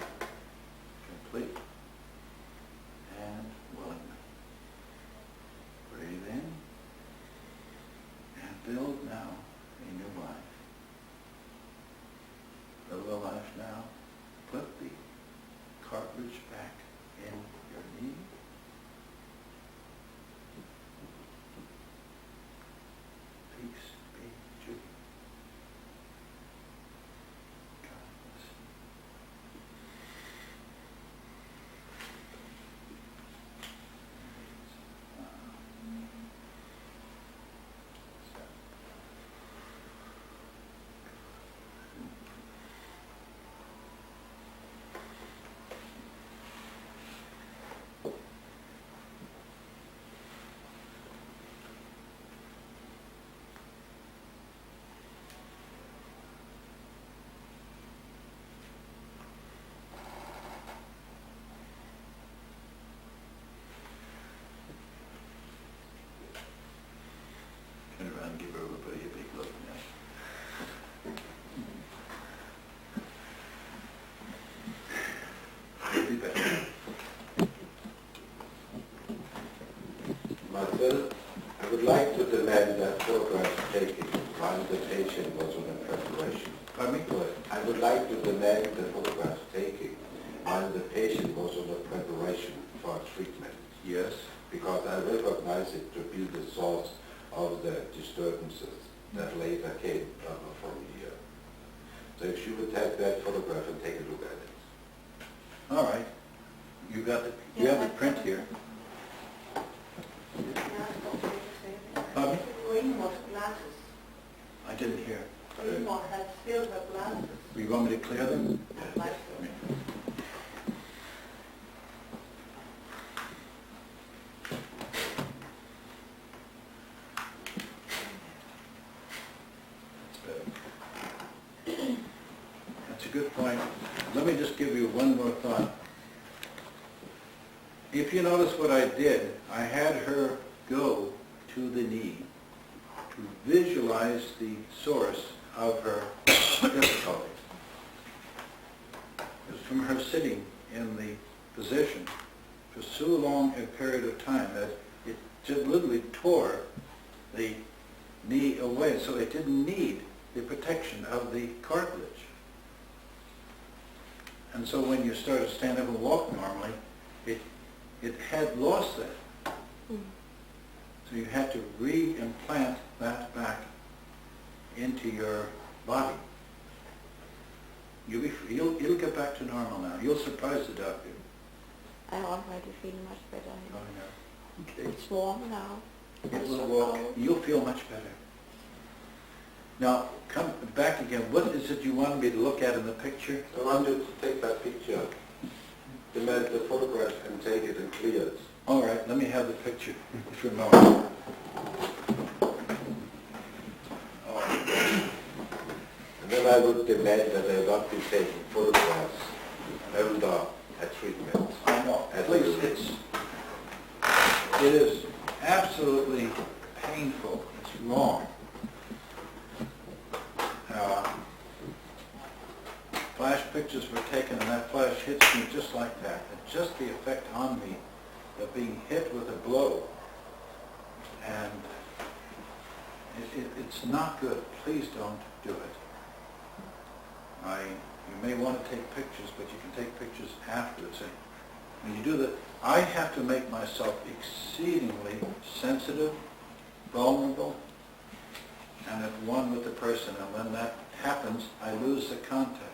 Complete and willing. Breathe in and build now a new life. Build a life now. Put the cartilage back in your knee. Peace be to you. God bless you. Turn around and give everybody a big look now. It'll be better. Marcel, I would like to demand that photograph taken while the patient was under preparation. Pardon me? I would like to demand the photograph taken while the patient was under preparation for treatment, Yes. because I recognize it to be the source of the disturbances that later came from here. So if you would take that photograph and take a look at it. All right. You have the print here. Pardon me? Greenmore glasses. I didn't hear. Greenmore has silver glasses. You want me to clear them? I'd like to. That's better. That's a good point. Let me just give you one more thought. If you notice what I did, I had her go to the knee to visualize the source of her difficulty. It was from her sitting in the position for so long a period of time that it just literally tore the knee away, so it didn't need the protection of the cartilage. And so when you started to stand up and walk normally, it had lost that. So you had to re-implant that back into your body. It'll get back to normal now. You'll surprise the doctor. I already feel much better. Oh, yeah. Okay. It's warm now. It It's will so walk. cold. You'll feel much better. Now, come back again. What is it you wanted me to look at in the picture? I want you to take that picture, the photograph, and take it and clear it. All right, let me have the picture for a moment. And then I would demand that they not be taking photographs under a treatment. I know. Please, it is absolutely painful. It's wrong. Flash pictures were taken, and that flash hits me just like that. And just the effect on me of being hit with a blow. And it's not good. Please don't do it. You may want to take pictures, but you can take pictures afterwards. And when you do that, I have to make myself exceedingly sensitive, vulnerable, and at one with the person. And when that happens, I lose the contact.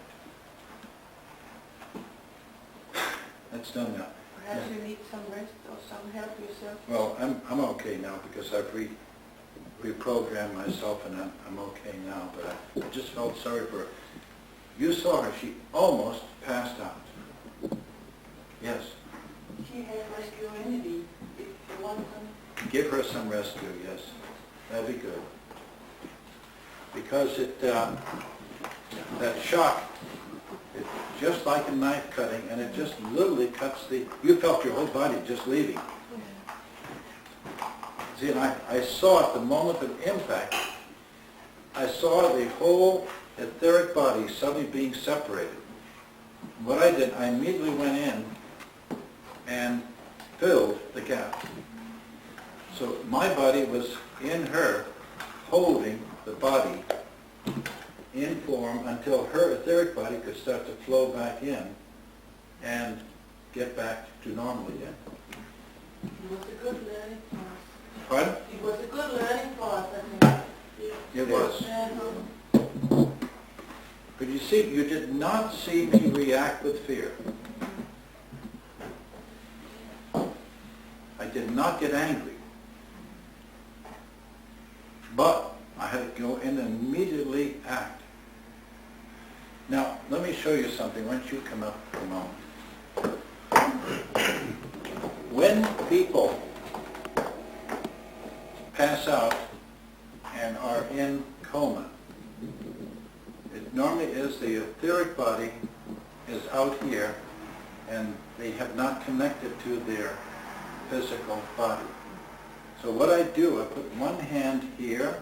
That's done now. Perhaps you need some rest or some help yourself. Well, I'm okay now because I've reprogrammed myself, and I'm okay now. But I just felt sorry for her. You saw her; she almost passed out. Yes. She has masculinity, if you want some. Give her some rescue. Yes, that'd be good. Because that shock, it's just like a knife cutting, and it just literally cuts you felt your whole body just leaving. See, and I saw at the moment of impact, I saw the whole etheric body suddenly being separated. What I did, I immediately went in and filled the gap. So my body was in her, holding the body in form until her etheric body could start to flow back in and get back to normal again. It was a good learning for us. Pardon? It was a good learning for us, I think. It was. Uh-huh. But you see, you did not see me react with fear. I did not get angry. But I had to go in and immediately act. Now, let me show you something. Why don't you come up for a moment? When people pass out and are in coma, it normally is the etheric body is out here and they have not connected to their physical body. So what I do, I put one hand here,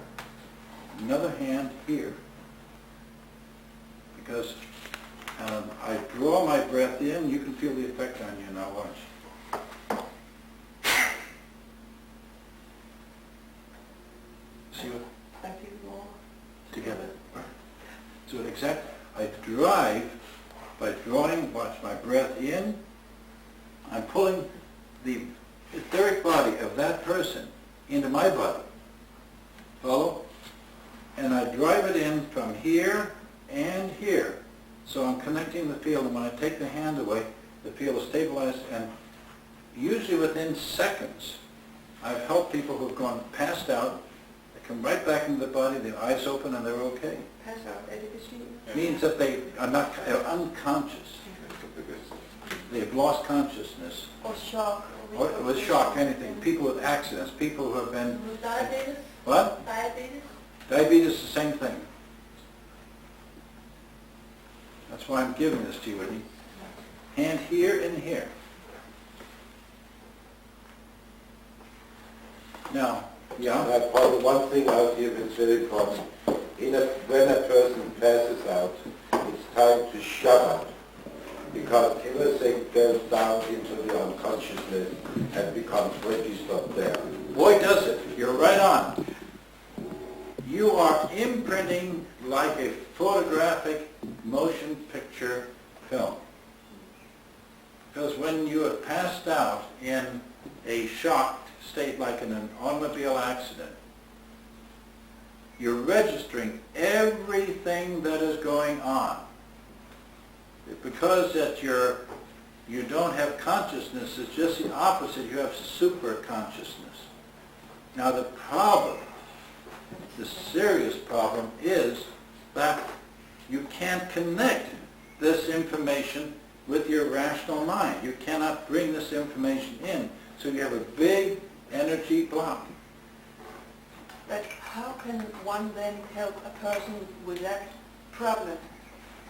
another hand here, because I draw my breath in. You can feel the effect on you now. Watch. See what? I feel more Together. So I drive by drawing, watch my breath in. I'm pulling the etheric body of that person into my body. Follow? And I drive it in from here and here. So I'm connecting the field, and when I take the hand away, the field is stabilized, and usually within seconds, I've helped people who've gone passed out. They come right back into the body, their eyes open, and they're okay. pass out education. It means that they're unconscious. They've lost consciousness. Or shock. Or with shock, anything. People with accidents, people who have been... With diabetes? What? Diabetes? Diabetes is the same thing. That's why I'm giving this to you. Hand here and here. Now, yeah? Paul, one thing out here is very important. When a person passes out, it's time to shut up, because everything goes down into the unconsciousness and becomes registered there. Boy, does it. You're right on. You are imprinting like a photographic motion picture film. Because when you have passed out in a shocked state like in an automobile accident, you're registering everything that is going on. Because that you don't have consciousness, it's just the opposite. You have super consciousness. Now the problem, the serious problem, is that you can't connect this information with your rational mind. You cannot bring this information in. So you have a big energy block. But how can one then help a person with that problem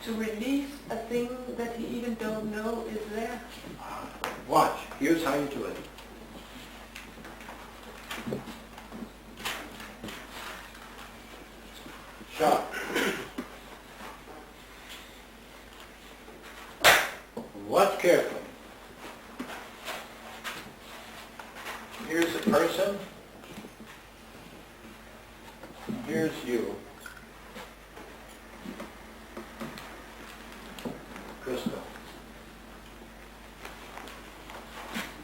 to release a thing that he even don't know is there? Watch. Here's how you do it. Shock. Watch carefully. Here's a person. And here's you. Crystal.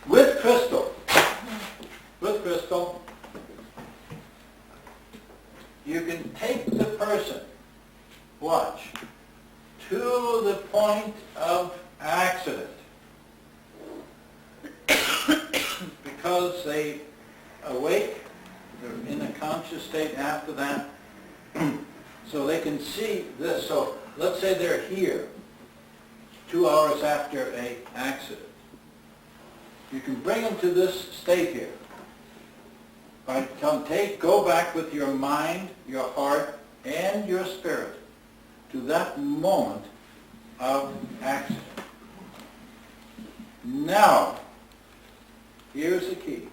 With crystal, you can take the person, watch, to the point of accident. Because they awake, they're in a conscious state after that, so they can see this. So let's say they're here 2 hours after an accident. You can bring them to this state here. By go back with your mind, your heart, and your spirit to that moment of accident. Now, here's the key.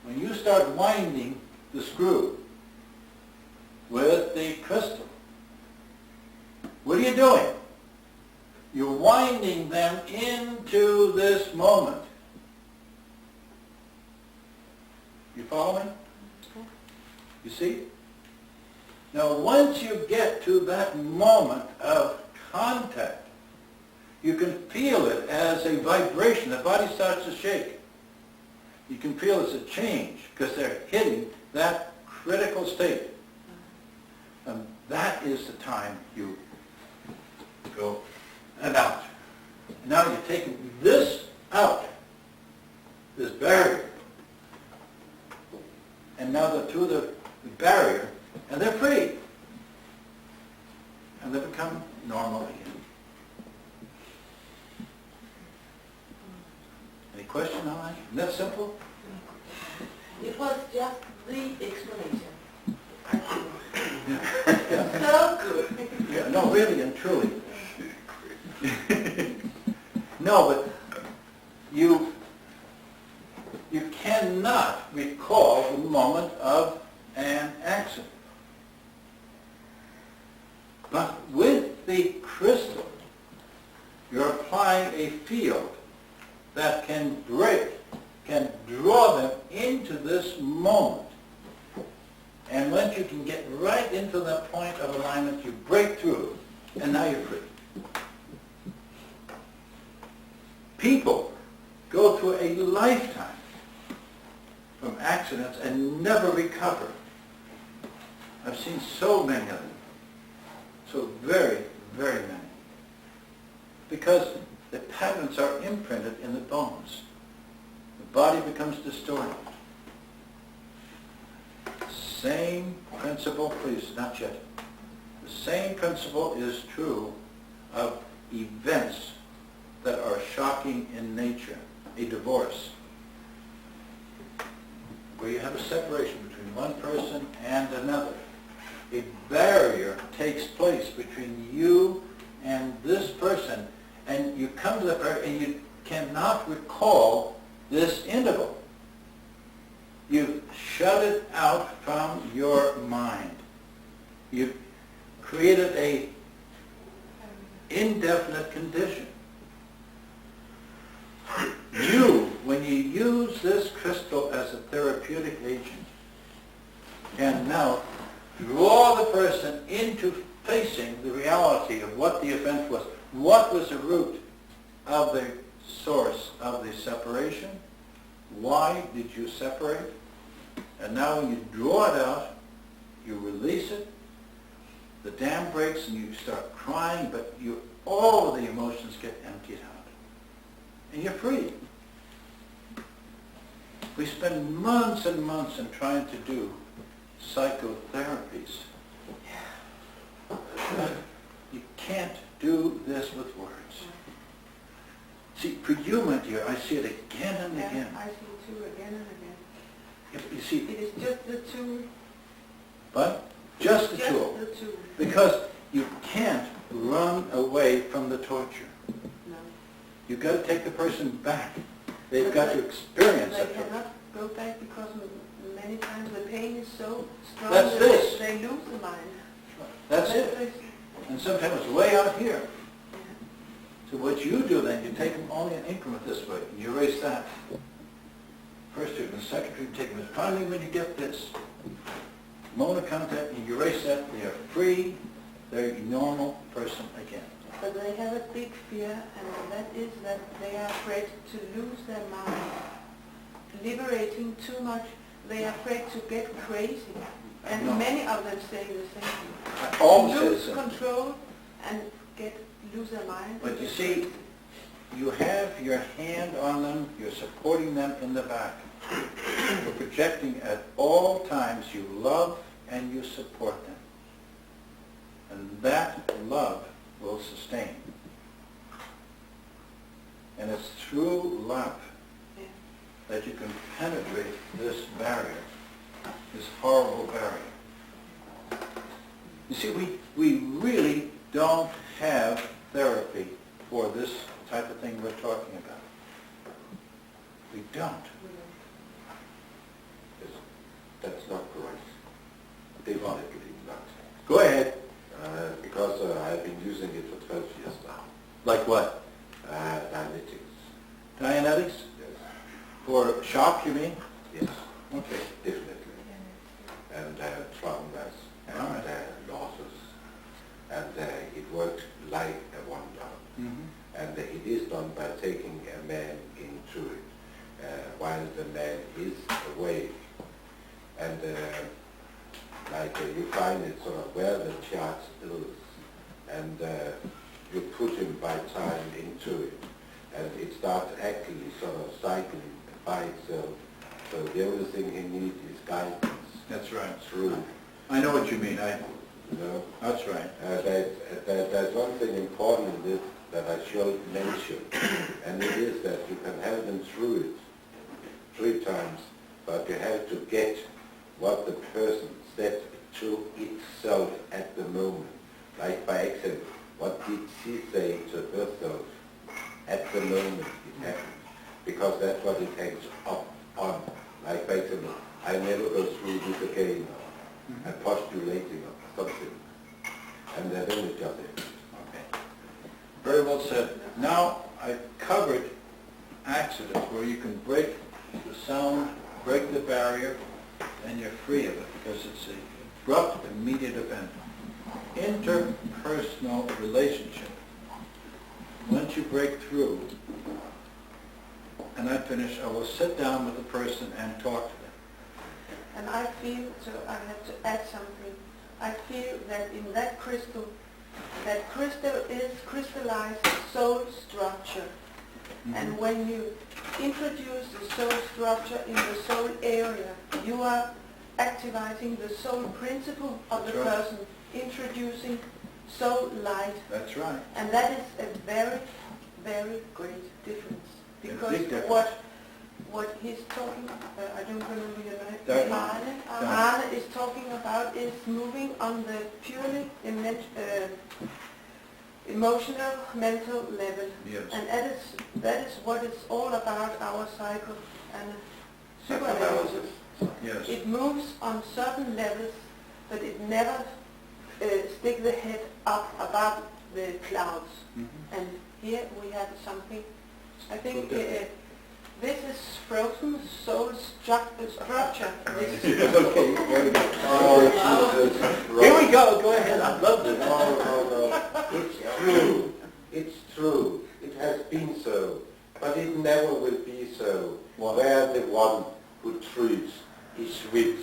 When you start winding the screw with the crystal, what are you doing? You're winding them into this moment. You follow me? You see? Now, once you get to that moment of contact, you can feel it as a vibration. The body starts to shake. You can feel it's a change because they're hitting that critical state. And that is the time you go and out. And now you're taking this out, this barrier. And now they're through the barrier, and they're free. And they become normal again. Any question on that? Isn't that simple? It was just the explanation. Yeah. So good. Yeah, no, really and truly. No, but you cannot recall the moment of an accident. But with the crystal, you're applying a field that can draw them into this moment. And once you can get right into that point of alignment, you break through, and now you're free. People go through a lifetime from accidents and never recover. I've seen so many of them. So very, very many. Because the patterns are imprinted in the bones. The body becomes distorted. Same principle, please, not yet. The same principle is true of events that are shocking in nature. A divorce, where you have a separation between one person and another. A barrier takes place between you and this person, and you come to the barrier and you cannot recall this interval. You've shut it out from your mind. You've created a indefinite condition. You, when you use this crystal as a therapeutic agent, can now draw the person into facing the reality of what the event was. What was the root? of the source of the separation. Why did you separate? And now when you draw it out, you release it, the dam breaks and you start crying, but all of the emotions get emptied out. And you're free. We spend months and months in trying to do psychotherapies. You can't do this with words. See, for you, my dear, I see it again and Yeah, again. I see too, again and again. You see, It is just the tool. but just the Just tool. the tool. Because you can't run away from the torture. No. You've got to take the person back. They've got to experience They it. cannot go back because many times the pain is so strong That's that this. they lose the mind. That's it. And sometimes it's way out here. So what you do then, you take them only an increment this way, and you erase that. First treatment, second treatment, take them. Finally, when you get this moment of contact, and you erase that, they are free, they're a normal person again. But they have a big fear, and that is that they are afraid to lose their mind. Liberating too much, they are afraid to get crazy. And No. many of them say the same thing. I always say the Lose same. control and lose their mind. But you see, you have your hand on them, you're supporting them in the back. You're projecting at all times you love and you support them. And that love will sustain. And it's through love Yeah. that you can penetrate this barrier, this horrible barrier. You see, we really don't have therapy for this type of thing we're talking about. We don't. That's not correct. Definitely not. Go ahead. Because I've been using it for 12 years now. Like what? Dianetics. Dianetics? Yes. For shock, you mean? Yes, Okay. definitely. And traumas and All right. losses. And it worked like a wonder. Mm-hmm. And it is done by taking a man into it while the man is awake. And you find it sort of where the chart is, and you put him by time into it, and it starts actually sort of cycling by itself. So the only thing he needs is guidance. That's right. Through, I know what you mean. you know. That's right. There's one thing important in this that I should mention, and it is that you can have them through it 3 times, but you have to get what the person said to itself at the moment. Like by example, what did she say to herself at the moment it happened? Because that's what it hangs up on. Like by example, I never go through this again, and postulating or something. And then it just ends. Okay. Very well said. Now, I've covered accidents where you can break the sound, break the barrier, and you're free of it because it's an abrupt, immediate event. Interpersonal relationship. Once you break through, and I finish, I will sit down with the person and talk to them. And I feel, so I have to add something, I feel that in that crystal is crystallized soul structure. Mm-hmm. And when you introduce the soul structure in the soul area, you are activating the soul principle of the That's right. person, introducing soul light. That's right. And that is a very, very great difference. A Because big difference. what he's talking, I don't remember your That- name, Arne is talking about is moving on the purely emotional, mental level. Yes. And that is what it's all about, our cycle and psychoanalysis. Yes. It moves on certain levels, but it never stick the head up above the clouds. Mm-hmm. And here we have something, I think Okay. this is frozen soul structure. This Okay, very good. Oh, Jesus. Here we go. Go ahead. I love this. No. It's true. It's true. It has been so, but it never will be so. Why? Where the one who treats is with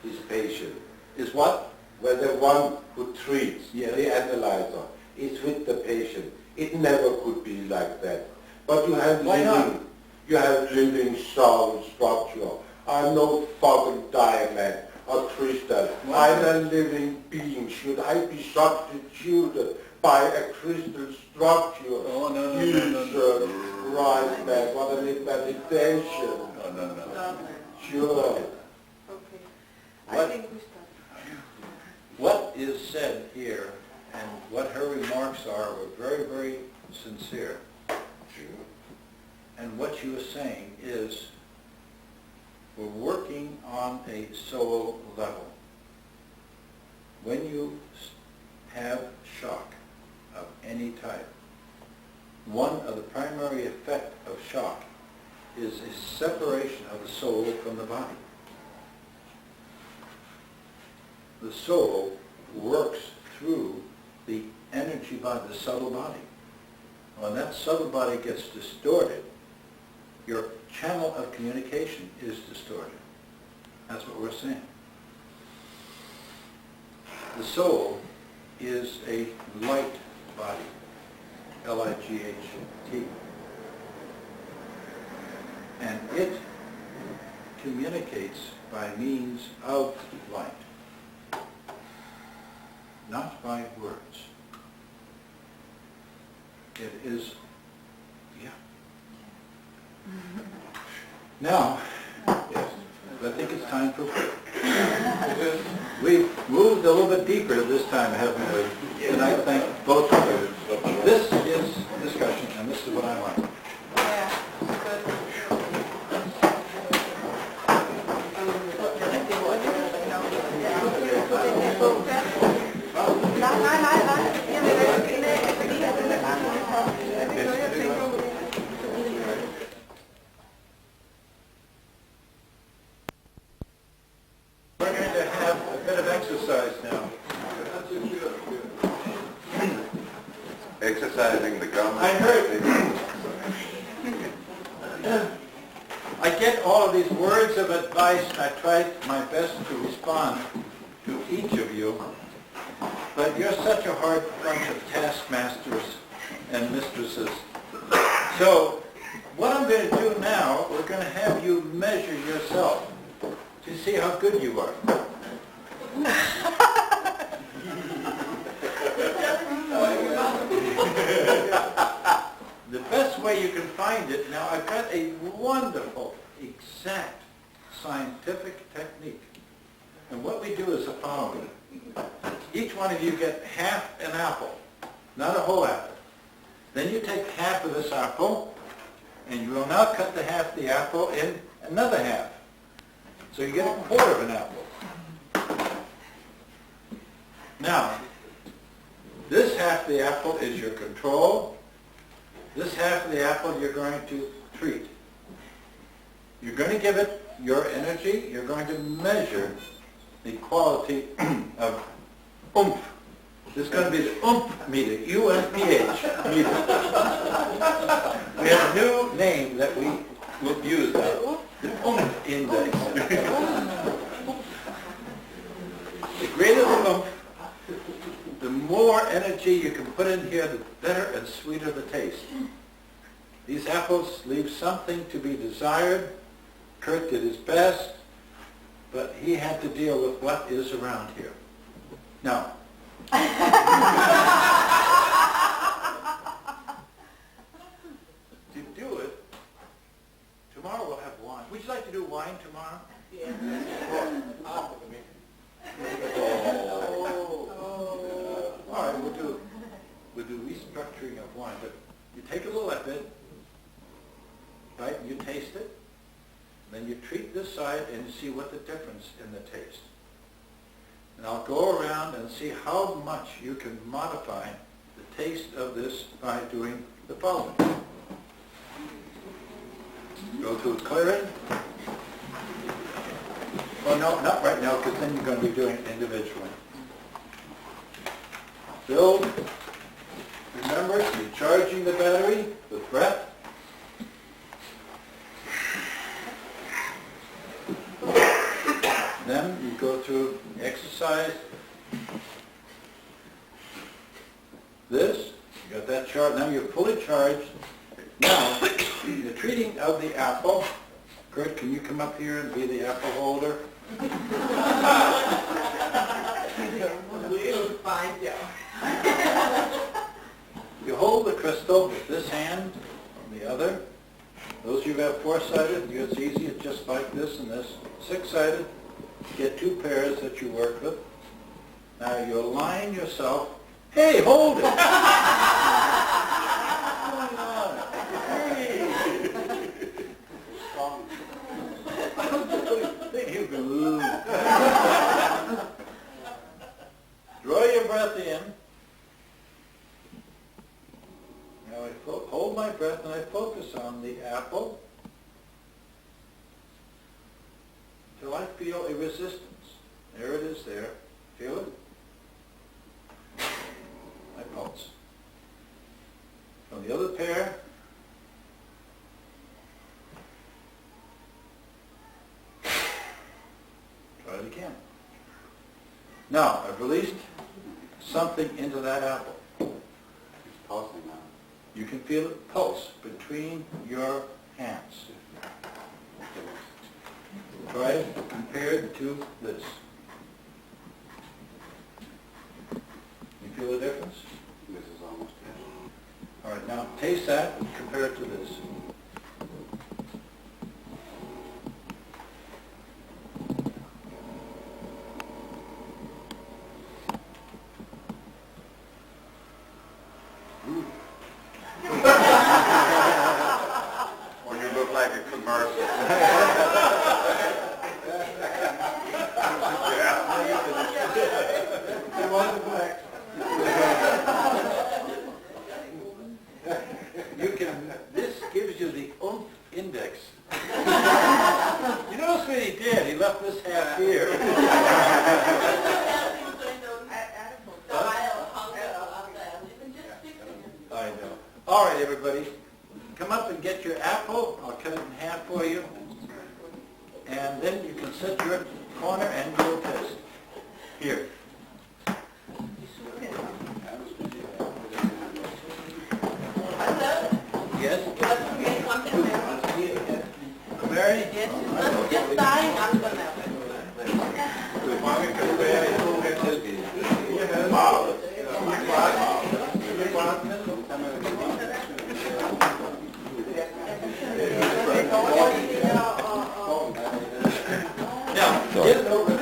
his patient. Is what? Where the one who treats, Yes. the analyzer, is with the patient. It never could be like that. But you have Why living, not? you have living soul structure. I'm no fucking diamond or crystal. Why? I'm a living being. Should I be substituted by a crystal structure? Oh, no, Jesus Christ, man, what a meditation. No, no, no. Stop. Sure. Okay. I What? think we stop. What is said here and what her remarks are were very, very sincere. And what she was saying is we're working on a soul level. When you have shock of any type, one of the primary effects of shock is a separation of the soul from the body. The soul works through the energy body, the subtle body. When that subtle body gets distorted, your channel of communication is distorted. That's what we're saying. The soul is a light body, L-I-G-H-T. And it communicates by means of light, not by words. It is, yeah. Now, yes, I think it's time for prayer. We've moved a little bit deeper this time, haven't we? And I thank both of you. This is discussion, and this is what I like. Yeah, good. We're going to have a bit of exercise now. Exercising the gum. I heard. I get all of these words of advice, and I try my best to respond to each of you. But you're such a hard bunch of taskmasters and mistresses. So what I'm going to do now, we're going to have you measure yourself to see how good you are. The best way you can find it, now I've got a wonderful, exact scientific technique. And what we do is the following. Each one of you get half an apple, not a whole apple. Then you take half of this apple, and you will now cut the half of the apple in another half. So you get a quarter of an apple. Now, this half of the apple is your control. This half of the apple you're going to treat. You're going to give it your energy. You're going to measure the quality of oomph. This is going to be the oomph meter, U-M-P-H meter. We have a new name that we will use now, the oomph index. The greater the oomph, the more energy you can put in here, the better and sweeter the taste. These apples leave something to be desired. Kurt did his best, but he had to deal with what is around here. Now, to do it, tomorrow we'll have wine. Would you like to do wine tomorrow? Yeah. All right, we'll do restructuring of wine, but you take a little of it, right, and you taste it, then you treat this side and you see what the difference in the taste. And I'll go around and see how much you can modify the taste of this by doing the following. Go to clearing. Well, no, not right now, because then you're going to be doing it individually. Build. Remember, you're charging the battery with breath. Then you go through exercise. This, you got that charged. Now you're fully charged. Now, the treating of the apple. Kurt, can you come up here and be the apple holder? We'll find you. You hold the crystal with this hand on the other. Those of you who have four-sided, it's easy. It's just like this and this. Six-sided, get two pairs that you work with. Now you align yourself. Hey, hold it! You can draw your breath in. Now I hold my breath and I focus on the apple till I feel a resistance. There it is there. Feel it? My pulse. From the other pair, try it again. Now, I've released something into that apple. It's pulsing now. You can feel it pulse between your hands. Try it compared to this. You feel the difference? This is almost there. All right, now taste that and compare it to this. Or you look like a commercial. You can, this gives you the oomph index. You notice what he did? He left this half here. I know. All right, everybody. Come up and get your apple. I'll cut it in half for you. And then you can set your corner and do a test. Here. Yes? Mary? Yes, it's just dying. I'm going to Now, get over it.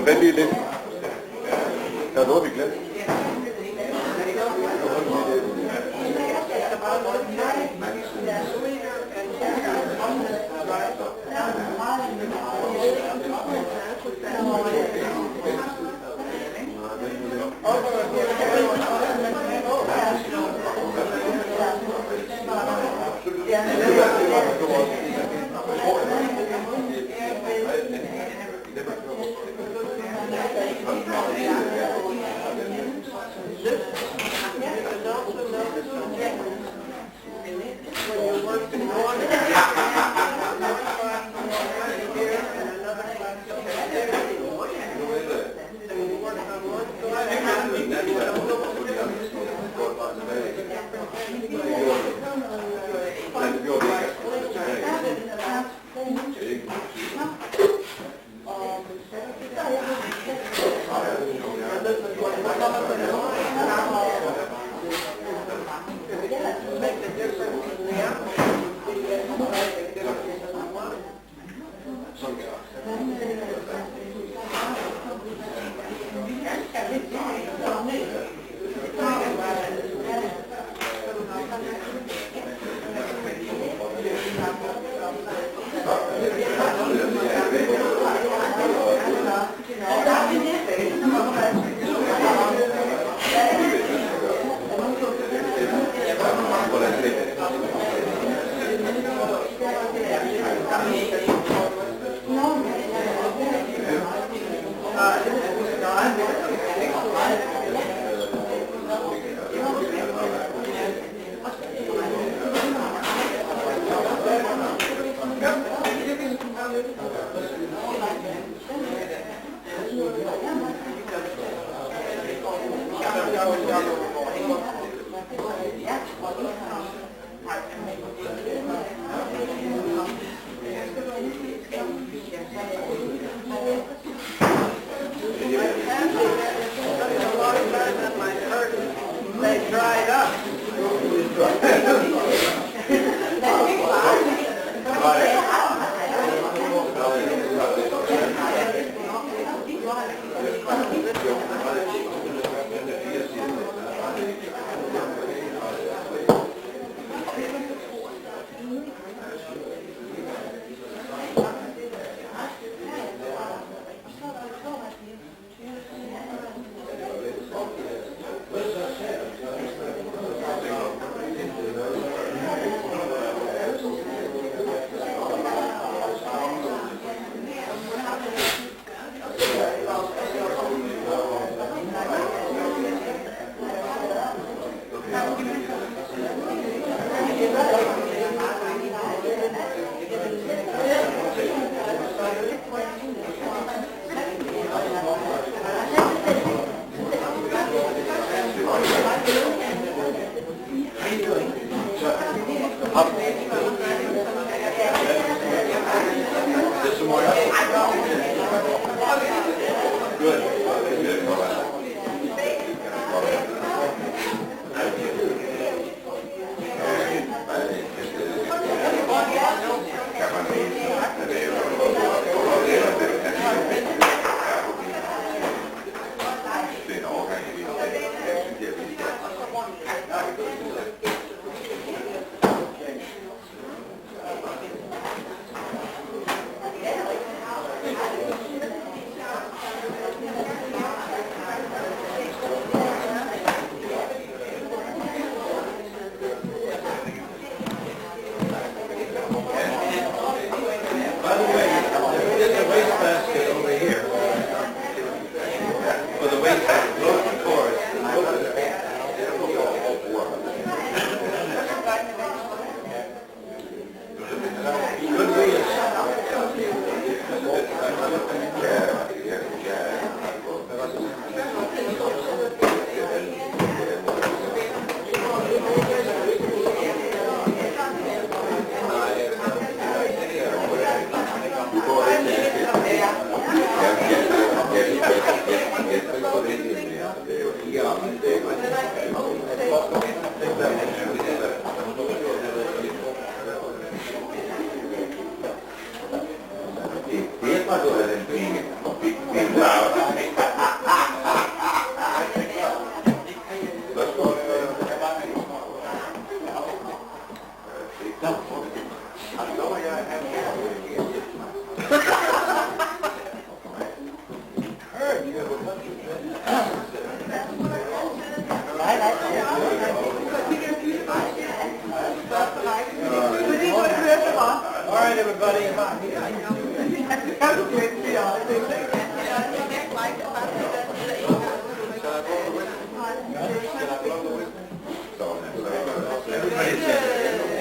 Vent lige lidt. Der er noget, vi glemte.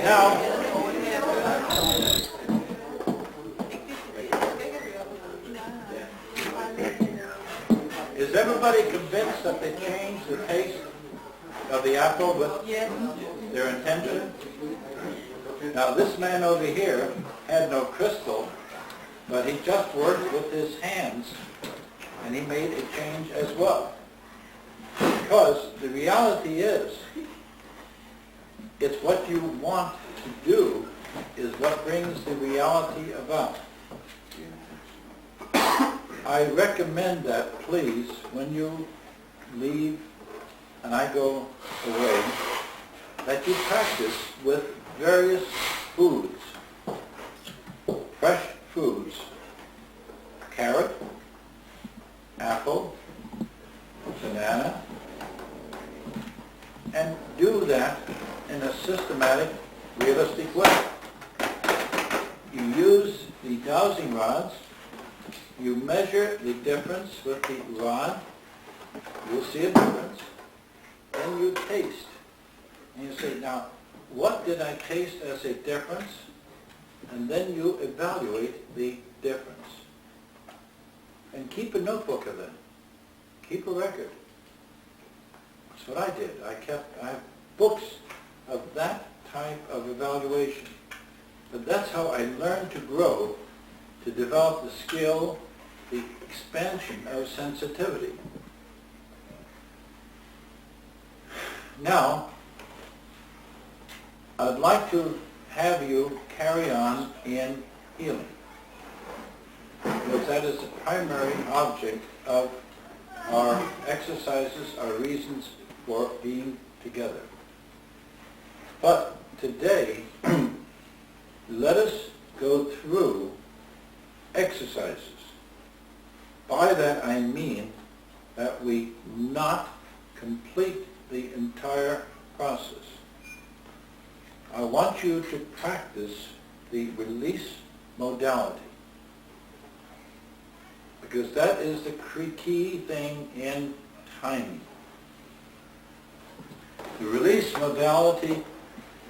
Now, is everybody convinced that they changed the taste of the apple with their intention? Now, this man over here had no crystal, but he just worked with his hands, and he made a change as well. Because the reality is, it's what you want to do is what brings the reality about. I recommend that, please, when you leave and I go away, that you practice with various foods, fresh foods, carrot, apple, banana, and do that in a systematic, realistic way. You use the dowsing rods, you measure the difference with the rod, you'll see a difference, then you taste. And you say, now, what did I taste as a difference? And then you evaluate the difference. And keep a notebook of that. Keep a record. That's what I did. I have books of that type of evaluation. But that's how I learned to grow, to develop the skill, the expansion of sensitivity. Now, I'd like to have you carry on in healing, because that is the primary object of our exercises, our reasons for being together. But today, let us go through exercises. By that I mean that we not complete the entire process. I want you to practice the release modality, because that is the key thing in timing. The release modality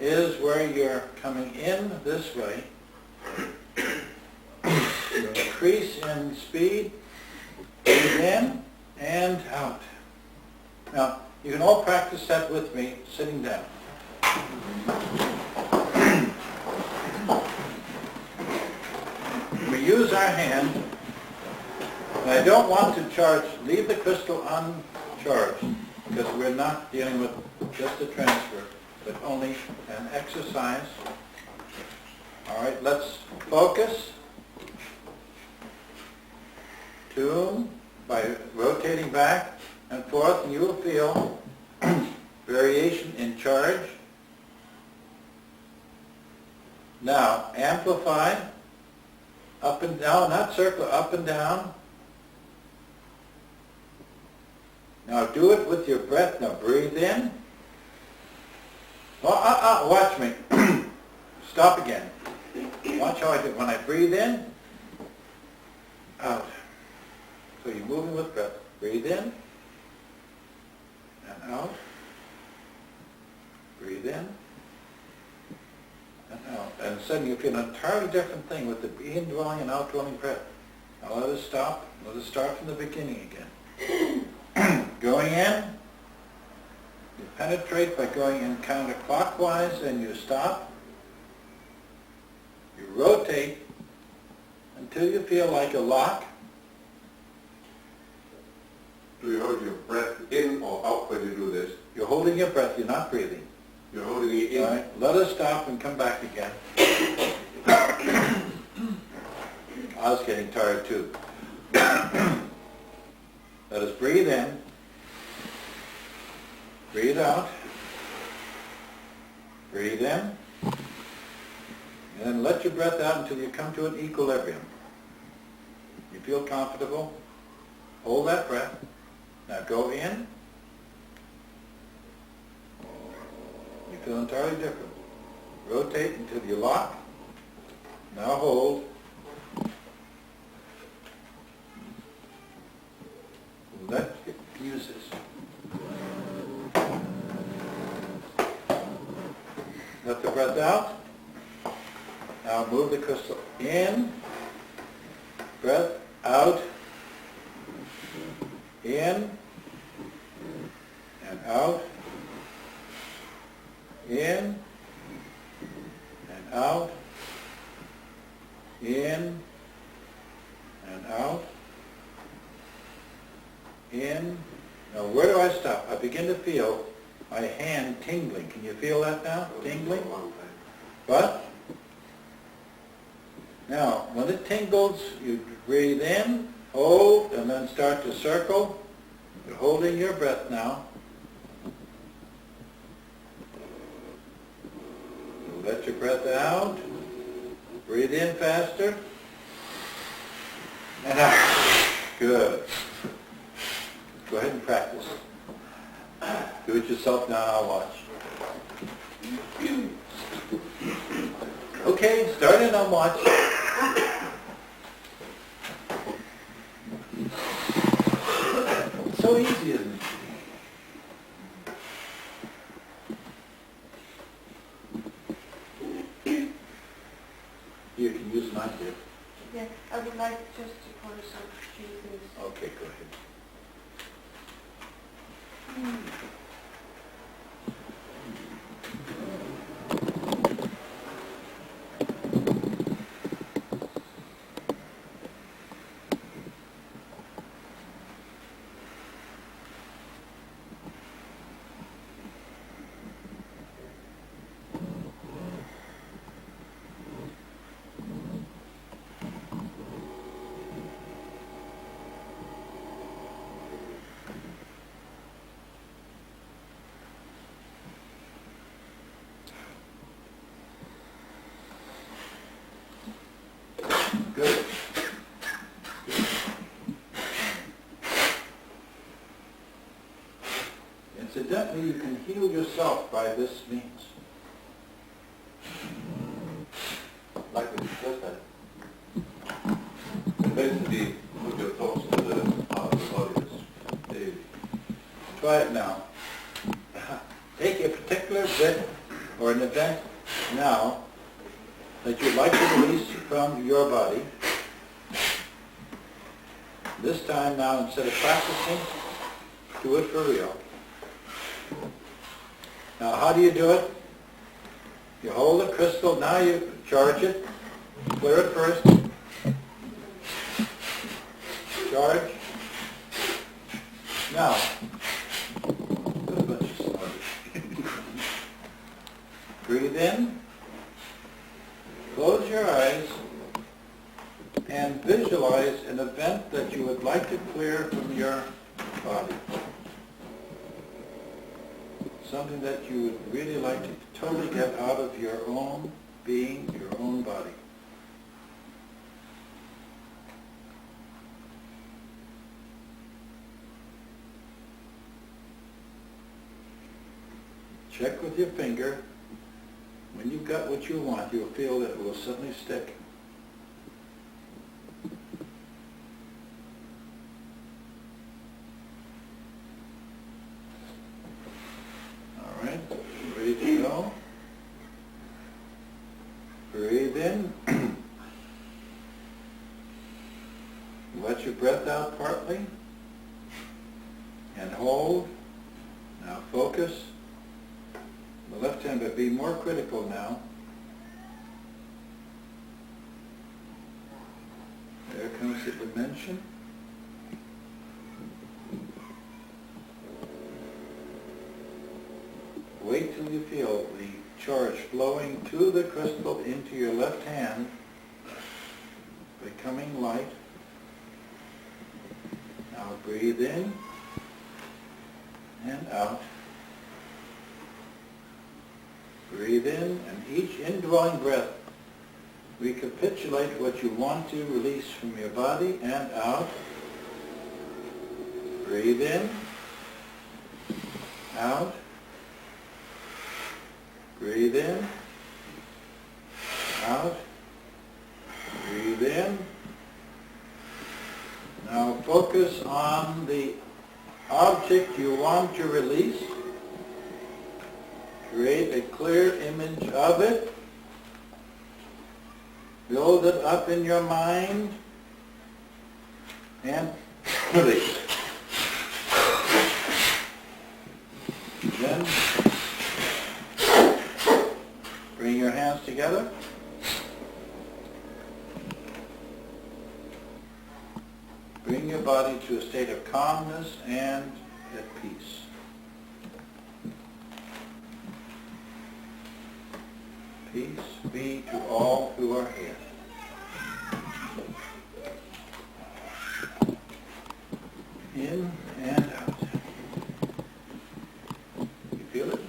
is where you're coming in this way, you increase in speed, breathe in and out. Now, you can all practice that with me sitting down. We use our hand, and I don't want to leave the crystal uncharged, because we're not dealing with just a transfer, but only an exercise. All right, let's focus. Tune by rotating back and forth, and you will feel variation in charge. Now, amplify, up and down, not circle, up and down. Now do it with your breath. Now breathe in. Watch me. Stop again. Watch how I do. When I breathe in, out. So you're moving with breath. Breathe in and out. Breathe in and out. And suddenly you feel an entirely different thing with the indwelling and outdwelling breath. Now let us stop. Let us start from the beginning again. Going in, you penetrate by going in counterclockwise, and you stop. You rotate until you feel like a lock. Do you hold your breath in or out when you do this? You're holding your breath, you're not breathing. You're holding it in. All right, let us stop and come back again. I was getting tired too. Let us breathe in. Breathe out. Breathe in. And then let your breath out until you come to an equilibrium. You feel comfortable? Hold that breath. Now go in. You feel entirely different. Rotate until you lock. Now hold. Let's use this. Let the breath out. Now move the crystal in, breath out, in, and out, in, and out, in, and out, in. Now where do I stop? I begin to feel my hand tingling. Can you feel that now? Tingling? What? Now, when it tingles, you breathe in, hold, and then start to circle. You're holding your breath now. Let your breath out. Breathe in faster. And out. Good. Go ahead and practice. Do it yourself now, I'll watch. Okay, start in, I'll watch. So easy, isn't it? You can use mine here. Yeah, I would like just to point some few things. Okay, go ahead. Good. Incidentally, you can heal yourself by this means. Like what you just said. And basically, put your thoughts to the part of the body that's daily. Try it now. Take a particular bit or an event now that you'd like to release from your body. This time now, instead of practicing, do it for real. Now, how do you do it? You hold the crystal, now you charge it, clear it first, charge. Now, there's a bunch of snorting. Breathe in, close your eyes, and visualize an event that you would like to clear from your body. Something that you would really like to totally get out of your own being, your own body. Check with your finger. When you've got what you want, you'll feel that it will suddenly stick. All right, ready to go? Breathe in. Let your breath out partly. And hold. Now focus. The left hand, but be more critical now. There comes the dimension. Wait till you feel the charge flowing to the crystal into your left hand, becoming light. Now breathe in and out. Breathe in, and each indwelling breath, recapitulate what you want to release from your body and out. Breathe in, out. Breathe in, out. Breathe in. Now focus on the object you want to release. Create a clear image of it. Build it up in your mind. And release. Then bring your hands together. Bring your body to a state of calmness and at peace. Peace be to all who are here. In and out. You feel it?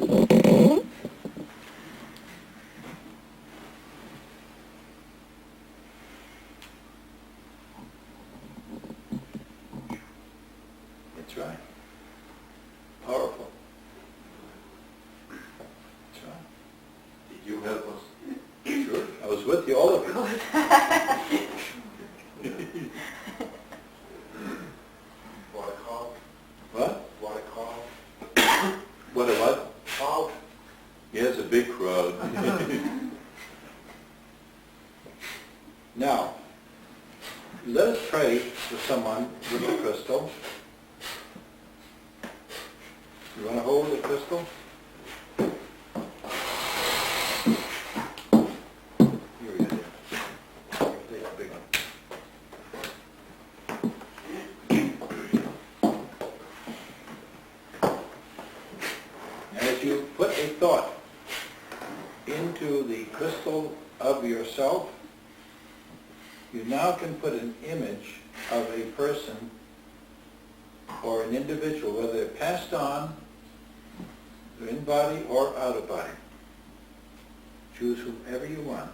That's right. Powerful. That's right. Did you help us? Sure. I was with you, all of you. What a call? What? What a call? What a what? Call? Yeah, it's a big crowd. Now, let us pray for someone with a crystal. You want to hold the crystal? Here we go. Take a big one. As you put a thought into the crystal of yourself, you now can put an image of a person or an individual, whether they're passed on, they're in body or out of body. Choose whomever you want.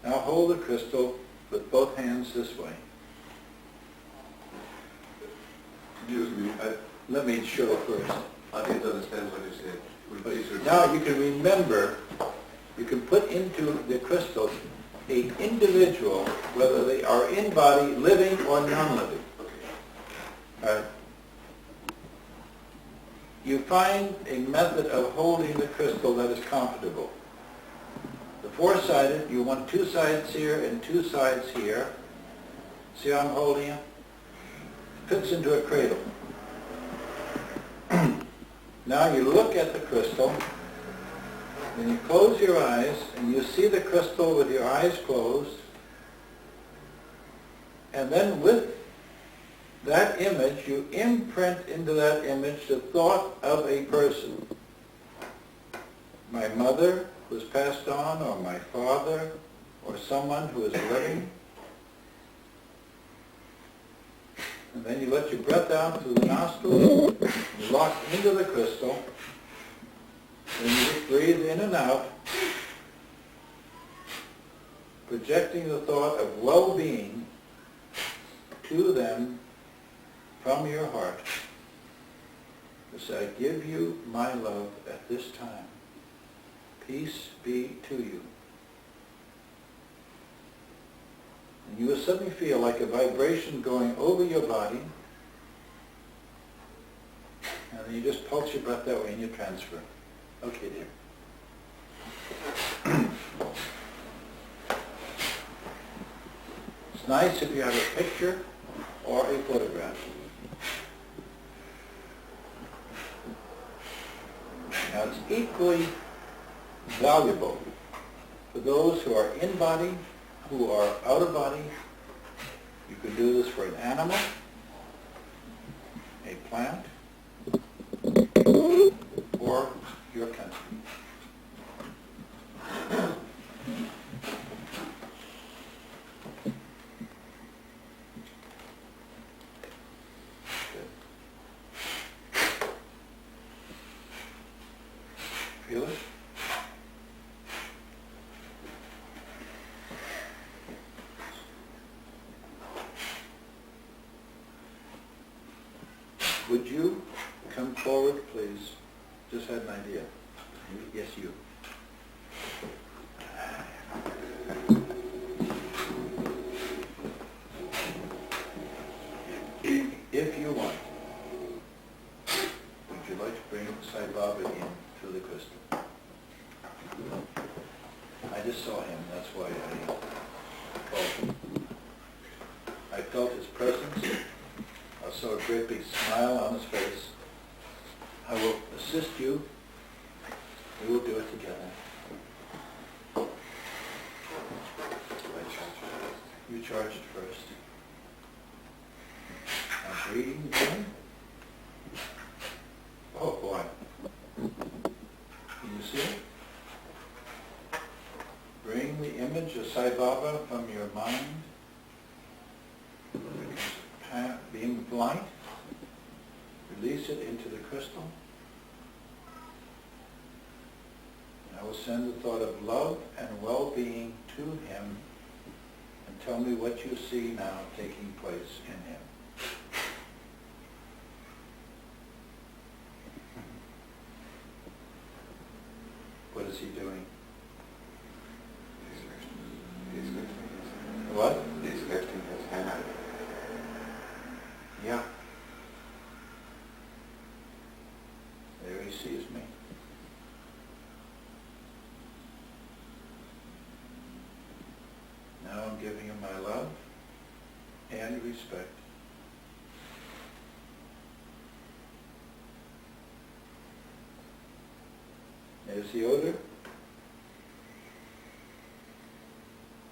Now hold the crystal with both hands this way. Excuse me, Let me show first. I didn't understand what you said. Will you please repeat? Now you can remember, you can put into the crystal an individual, whether they are in body, living or non-living. All right. You find a method of holding the crystal that is comfortable. The four-sided, you want two sides here and two sides here. See how I'm holding it? Fits into a cradle. Now you look at the crystal, and you close your eyes, and you see the crystal with your eyes closed, and then with that image, you imprint into that image the thought of a person. My mother who is passed on, or my father, or someone who is living. And then you let your breath out through the nostrils, you lock into the crystal, and you just breathe in and out, projecting the thought of well-being to them from your heart. To say, I give you my love at this time. Peace be to you. And you will suddenly feel like a vibration going over your body, and then you just pulse your breath that way and you transfer. Okay, dear. It's nice if you have a picture or a photograph. Now it's equally valuable for those who are in body, who are out of body. You could do this for an animal, a plant, or your country. Feel it? Would you come forward, please? Just had an idea. Yes, you. If you want, would you like to bring Sai Baba in through the crystal? I just saw him, that's why I called him. I felt his presence. I saw a great big smile on his face. I will assist you. We will do it together. You charged first. I'm breathing again. Oh boy. Can you see it? Bring the image of Sai Baba from your mind. Beam of light. Release it into the crystal. I will send the thought of love and well-being to him, and tell me what you see now taking place in him. What is he doing? He's lifting his, What? he's lifting his hand. Yeah. There he sees me. Now I'm giving him my love and respect. There's the odor.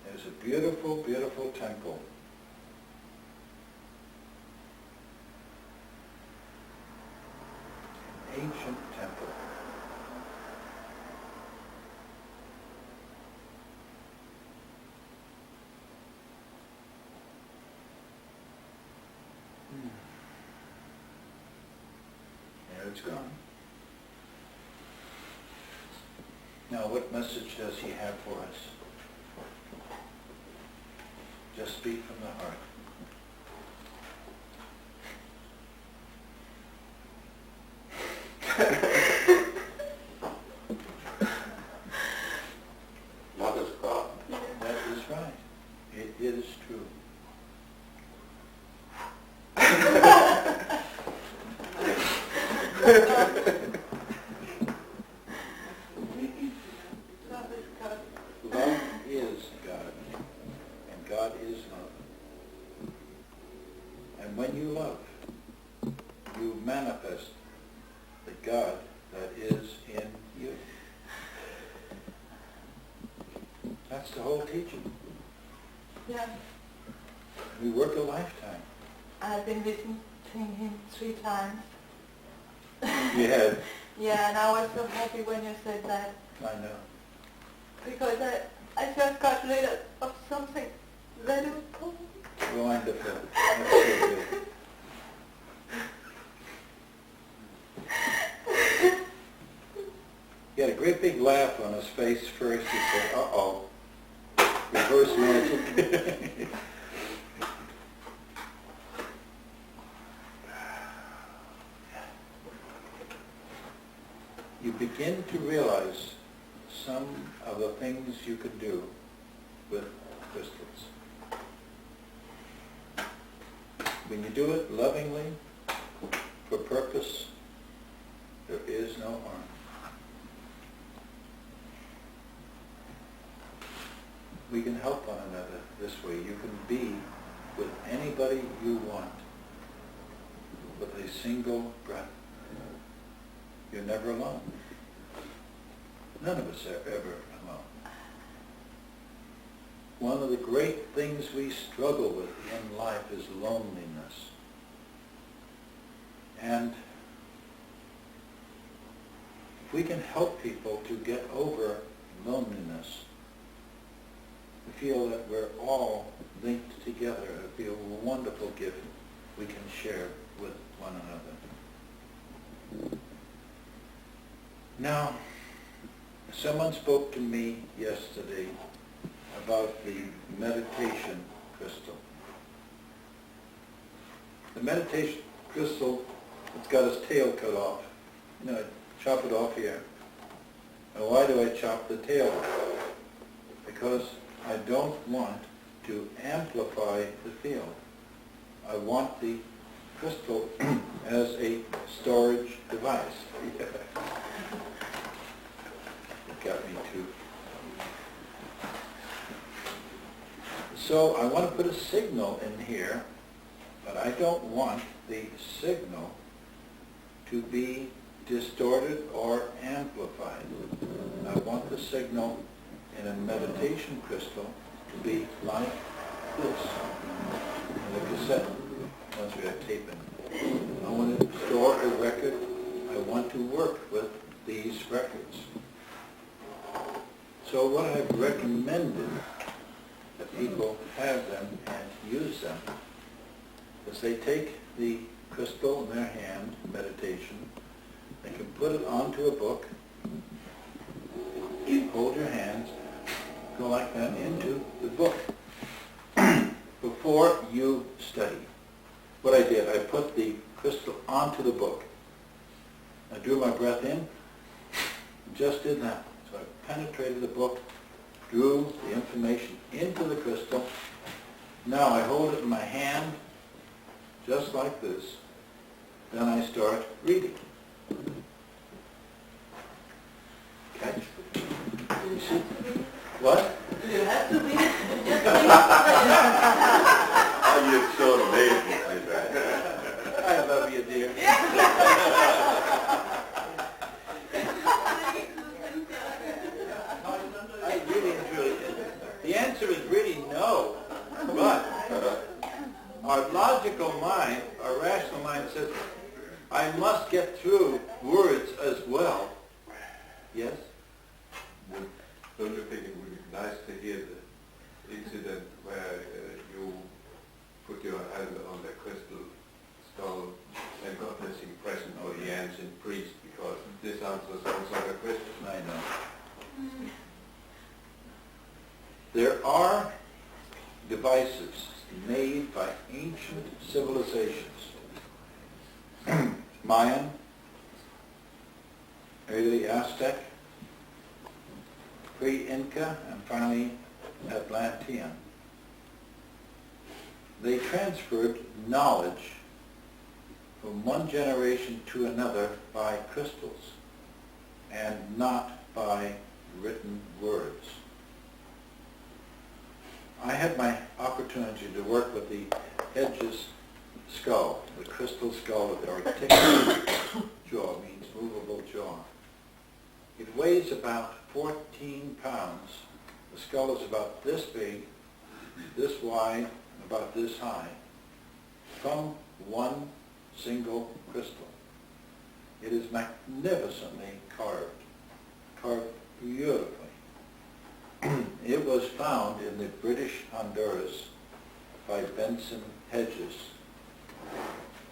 There's a beautiful, beautiful temple. Ancient temple. There it's gone. Now, what message does he have for us? Just speak from the heart. Love is God. That is right. It is true. Love is God, and God is love. And when you love, you manifest the God that is in you. That's the whole teaching. Yeah. We work a lifetime. I've been visiting him 3 times. You have. Yeah, and I was so happy when you said that, I know. because I just got rid of something very important. Wonderful. That's so good. He had a great big laugh on his face first. He said, uh-oh. Reverse magic. You begin to realize some of the things you could do with crystals. When you do it lovingly, for purpose, there is no harm. We can help one another this way. You can be with anybody you want with a single breath. You're never alone. None of us are ever alone. One of the great things we struggle with in life is loneliness. And if we can help people to get over loneliness, we feel that we're all linked together. It would be a wonderful gift we can share with one another. Now, someone spoke to me yesterday about the meditation crystal. The meditation crystal, it's got its tail cut off. You know, chop it off here. Now, why do I chop the tail off? Because I don't want to amplify the field. I want the crystal as a storage device. It got me too. So I want to put a signal in here, but I don't want the signal to be distorted or amplified. I want the signal in a meditation crystal to be like this, in the cassette, once we have tape in. I want to store a record. I want to work with these records. So what I've recommended that people have them and use them is they take the crystal in their hand, meditation, they can put it onto a book, hold your hands, go like that into the book before you study. What I did, I put the crystal onto the book. I drew my breath in, just did that. So I penetrated the book, drew the information into the crystal. Now I hold it in my hand, just like this. Then I start reading. Catch? You see? What? Do you have to read it? Oh, you're so amazing, right? I love you, dear. I really and truly, the answer is really no. But our logical mind, our rational mind says, I must get through words as well. Yes? Don't you think it would be nice to hear the incident where you put your hand on the crystal skull and got this impression for the ancient priest, because this answer sounds like a question. I know. There are devices made by ancient civilizations. Mayan, early Aztec, pre-Inca, and finally Atlantean. They transferred knowledge from one generation to another by crystals and not by written words. I had my opportunity to work with the Hedges skull, the crystal skull with the articulate jaw, means movable jaw. It weighs about 14 pounds. The skull is about this big, this wide, and about this high, from one single crystal. It is magnificently carved beautifully. It was found in the British Honduras by Benson Hedges.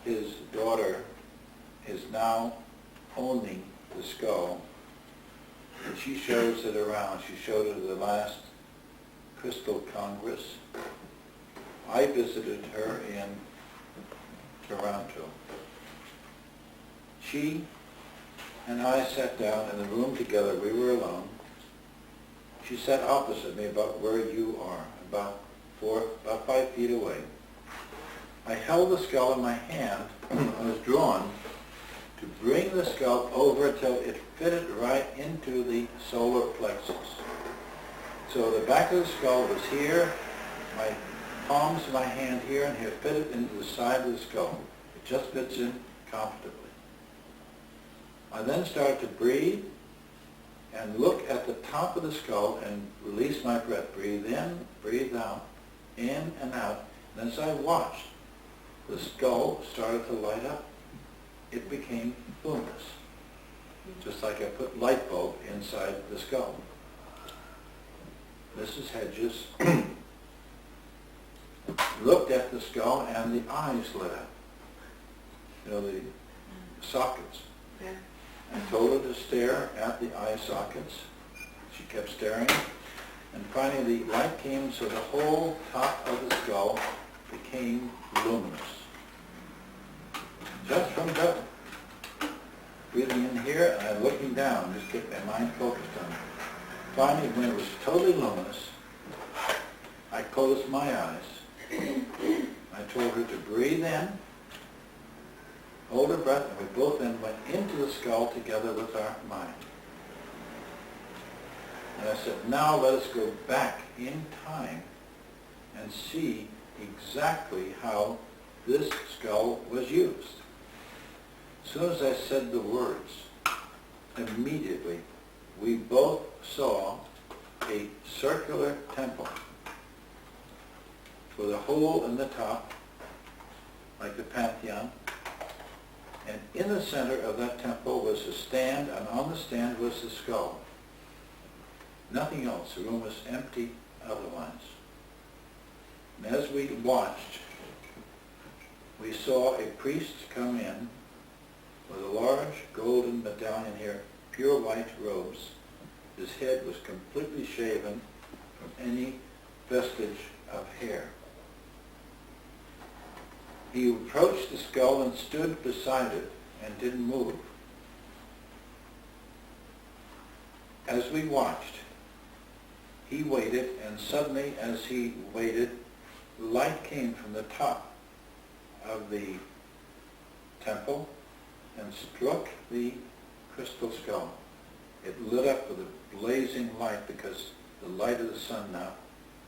His daughter is now owning the skull, and she shows it around. She showed it at the last Crystal Congress. I visited her in Toronto. She and I sat down in the room together. We were alone. She sat opposite me, about where you are, about 5 feet away. I held the skull in my hand. I was drawn to bring the skull over until it fitted right into the solar plexus. So the back of the skull was here, my palms of my hand here, and here fitted into the side of the skull. It just fits in comfortably. I then started to breathe and look at the top of the skull and release my breath. Breathe in, breathe out, in and out. And as I watched, the skull started to light up. It became luminous, just like I put light bulb inside the skull. Mrs. Hedges looked at the skull and the eyes lit up. You know, the sockets. Yeah. I told her to stare at the eye sockets. She kept staring. And finally the light came, so the whole top of the skull became luminous. Just from that, breathing in here, and I'm looking down, just get my mind focused on it. Finally, when it was totally luminous, I closed my eyes. I told her to breathe in, hold her breath, and we both then went into the skull together with our mind. And I said, now let us go back in time and see exactly how this skull was used. As soon as I said the words, immediately we both saw a circular temple with a hole in the top, like the Pantheon, and in the center of that temple was a stand, and on the stand was the skull. Nothing else. The room was empty otherwise. And as we watched, we saw a priest come in with a large golden medallion here, pure white robes. His head was completely shaven from any vestige of hair. He approached the skull and stood beside it and didn't move. As we watched, he waited, and suddenly as he waited, light came from the top of the temple and struck the crystal skull. It lit up with a blazing light because the light of the sun now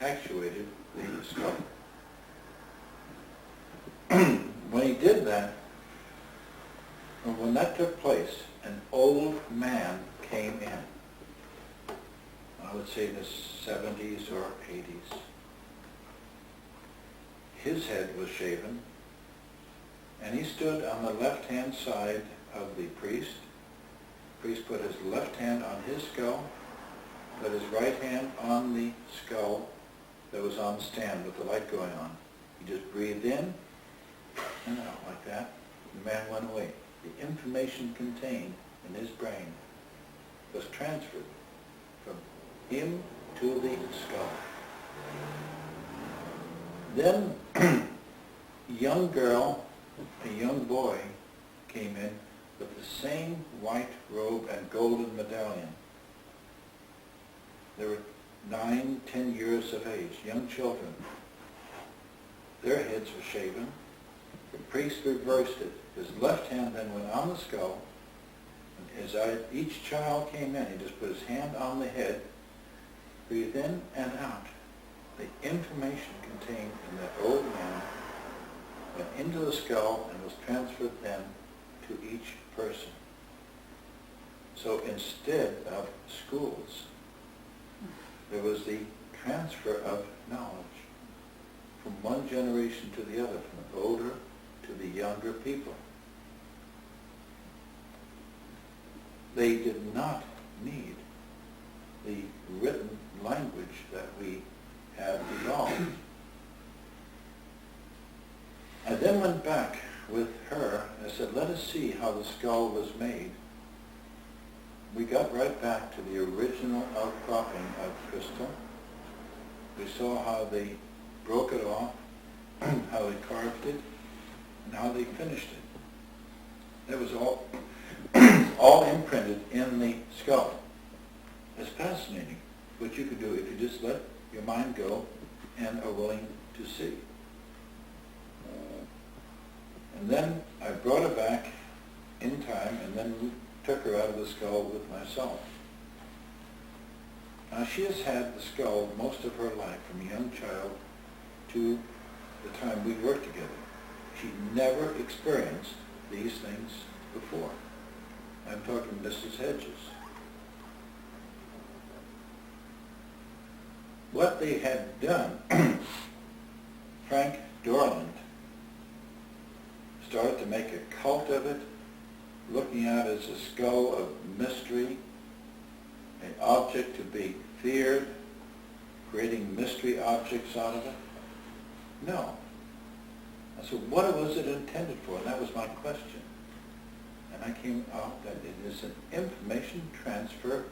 actuated the skull. When he did that, and when that took place, an old man came in. I would say in his 70s or 80s. His head was shaven, and he stood on the left-hand side of the priest. The priest put his left hand on his skull, put his right hand on the skull that was on the stand with the light going on. He just breathed in and out like that. The man went away. The information contained in his brain was transferred from him to the skull. Then a young girl, a young boy came in with the same white robe and golden medallion. They were 9, 10 years of age, young children. Their heads were shaven. The priest reversed it. His left hand then went on the skull. And as each child came in, he just put his hand on the head, breathed in and out. The information contained in that old man went into the skull and was transferred then to each person. So instead of schools, there was the transfer of knowledge from one generation to the other, from the older to the younger people. They did not need the written language that we have evolved. I then went back with her and I said, let us see how the skull was made. We got right back to the original outcropping of crystal. We saw how they broke it off, how they carved it, and how they finished it. It was all imprinted in the skull. It's fascinating what you could do if you just let your mind go and are willing to see. And then I brought her back in time and then took her out of the skull with myself. Now she has had the skull most of her life, from a young child to the time we worked together. She never experienced these things before. I'm talking Mrs. Hedges. What they had done, Frank Dorland started to make a cult of it, looking at it as a skull of mystery, an object to be feared, creating mystery objects out of it. No. I said, what was it intended for? And that was my question. And I came out that it is an information transfer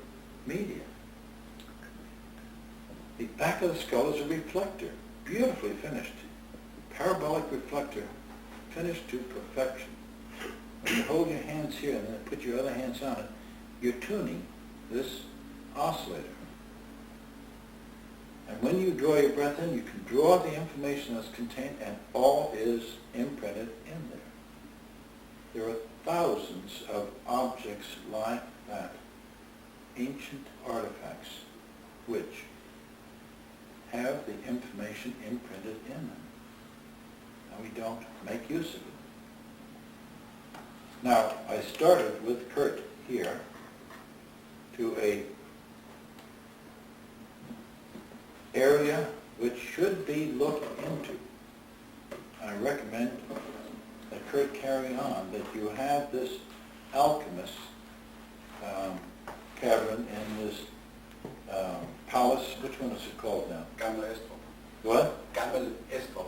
medium. The back of the skull is a reflector, beautifully finished. Parabolic reflector, finished to perfection. When you hold your hands here and then put your other hands on it, you're tuning this oscillator. And when you draw your breath in, you can draw the information that's contained, and all is imprinted in there. There are thousands of objects like that, ancient artifacts, which have the information imprinted in them, and we don't make use of it. Now, I started with Kurt here to a area which should be looked into. I recommend that Kurt carry on, that you have this alchemist cavern in this palace. Which one is it called now? Gamle Estrup. What? Gamle Estrup.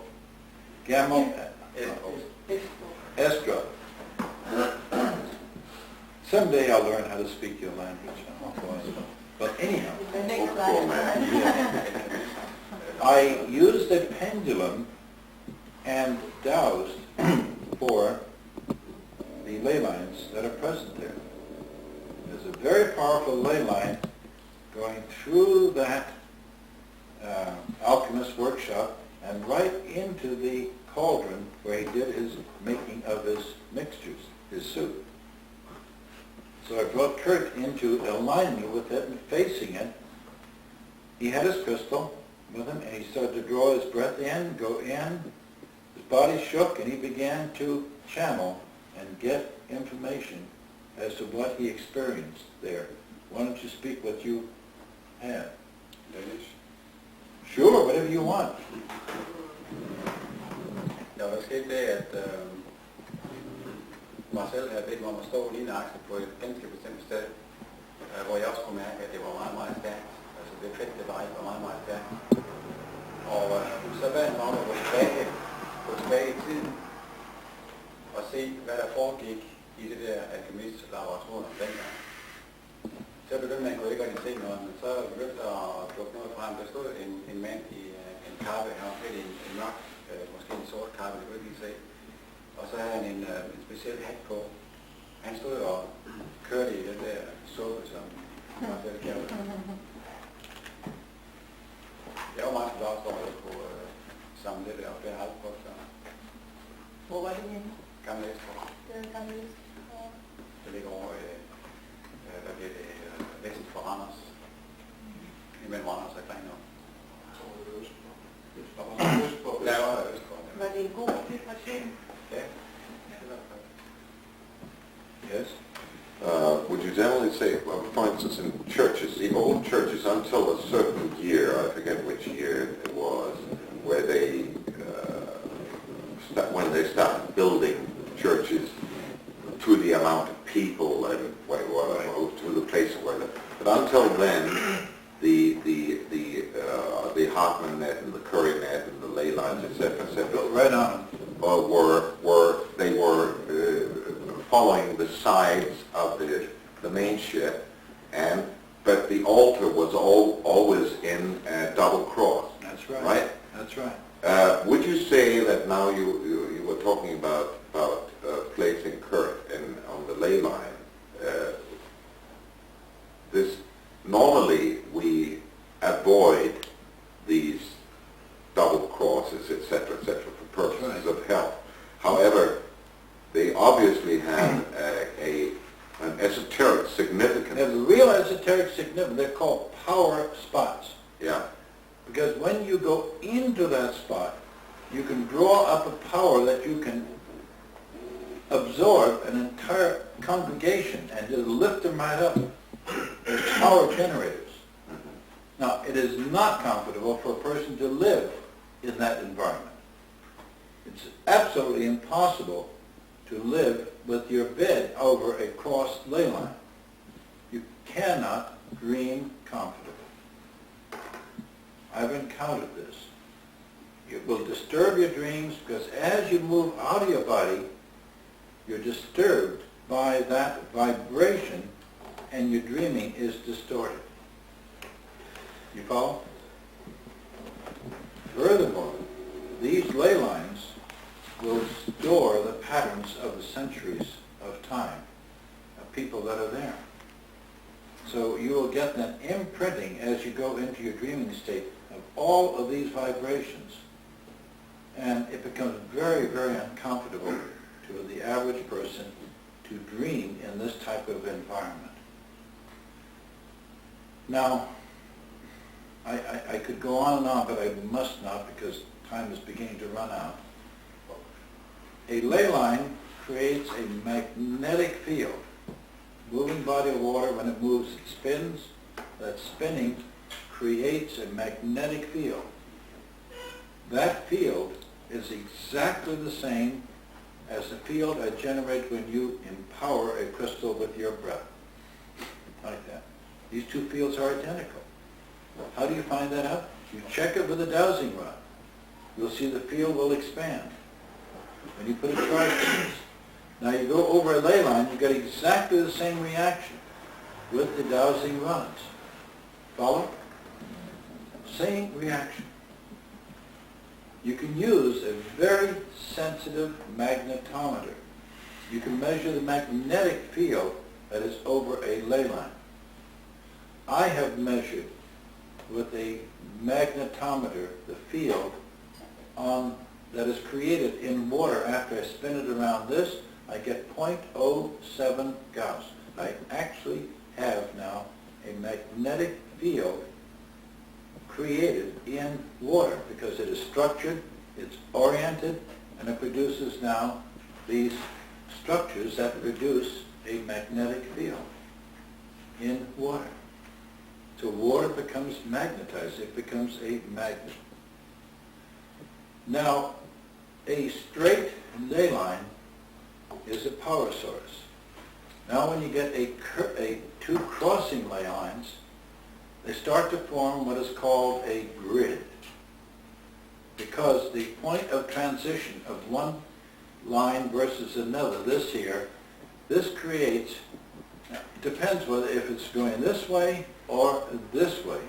Gamel Estrup. Estra. Someday I'll learn how to speak your language. But anyhow, The next slide. I used a pendulum and dowsed for the ley lines that are present there. There's a very powerful ley line going through that alchemist workshop and right into the cauldron where he did his making of his mixtures, his soup. So I brought Kurt into alignment with it and facing it. He had his crystal with him, and he started to draw his breath in, go in. His body shook, and he began to channel and get information as to what he experienced there. Why don't you speak what you had? Danish. Sure, whatever you want. Der var sket det, at Marcel havde bedt mig om at stå lige nøjagtigt på et ganske bestemt sted, hvor jeg også kunne mærke, at det var meget, meget stærkt. Altså det felt, det var meget, meget stærkt. Og så bad han mig om at gå tilbage i tiden og se, hvad der foregik i det der alkemist-laboratorium dengang. Så begyndte man ikke rigtig se noget, men så begyndte der at dukke noget frem. Der stod en mand i en kappe, han var fedt i en mørk, måske en sort kappe, det kunne ikke lige se. Og så havde han en speciel hat på. Han stod og kørte i den der suppe, som Marcel kaldte. Jeg var meget glad for, at jeg kunne samle det der, og det har jeg aldrig prøvet før. Hvor var det henne? Gamle Estrup. Det er Gamle Estrup. Det ligger over, der bliver det vest for Randers. Imellem Randers og Grenaa. Ja, det var Østpå. Var det en god vibration? Ja, det var det. Yes? Would you generally say, well, for instance, in churches, the old churches until a certain year, I forget which year it was, where they, when they started building churches to the amount of people and to the place where, but until then, the Hartman net and the Curry net and the ley lines, etc., Right on. were following the sides of the main ship, but the altar was always in double cross. That's right. Right? That's right. Would you say that now you were talking about placing Kurt on the ley line? This normally we avoid these double crosses, etc., for purposes of health. However, they obviously have an esoteric significance. They have a real esoteric significance. They're called power spots. Yeah. Because when you go into that spot, you can draw up a power that you can absorb an entire congregation and just lift them right up. They're power generators. Now, it is not comfortable for a person to live in that environment. It's absolutely impossible to live with your bed over a crossed ley line. You cannot dream comfortably. I've encountered this. It will disturb your dreams because as you move out of your body, you're disturbed by that vibration and your dreaming is distorted. You follow? Furthermore, these ley lines will store the patterns of the centuries of time of people that are there. So you will get that imprinting as you go into your dreaming state of all of these vibrations. And it becomes very, very uncomfortable to the average person to dream in this type of environment. Now, I could go on and on, but I must not because time is beginning to run out. A ley line creates a magnetic field. Moving body of water, when it moves, it spins. That spinning creates a magnetic field. That field is exactly the same as the field I generate when you empower a crystal with your breath. Like that. These two fields are identical. How do you find that out? You check it with a dowsing rod. You'll see the field will expand when you put a charge in this. Now you go over a ley line, you get exactly the same reaction with the dowsing rods. Follow? Same reaction. You can use a very sensitive magnetometer. You can measure the magnetic field that is over a ley line. I have measured with a magnetometer the field that is created in water. After I spin it around this, I get 0.07 Gauss. I actually have now a magnetic field created in water because it is structured, it's oriented, and it produces now these structures that produce a magnetic field in water. So water becomes magnetized, it becomes a magnet. Now, a straight ley line is a power source. Now when you get two crossing ley lines, they start to form what is called a grid. Because the point of transition of one line versus another, this here, this creates, it depends whether if it's going this way or this way.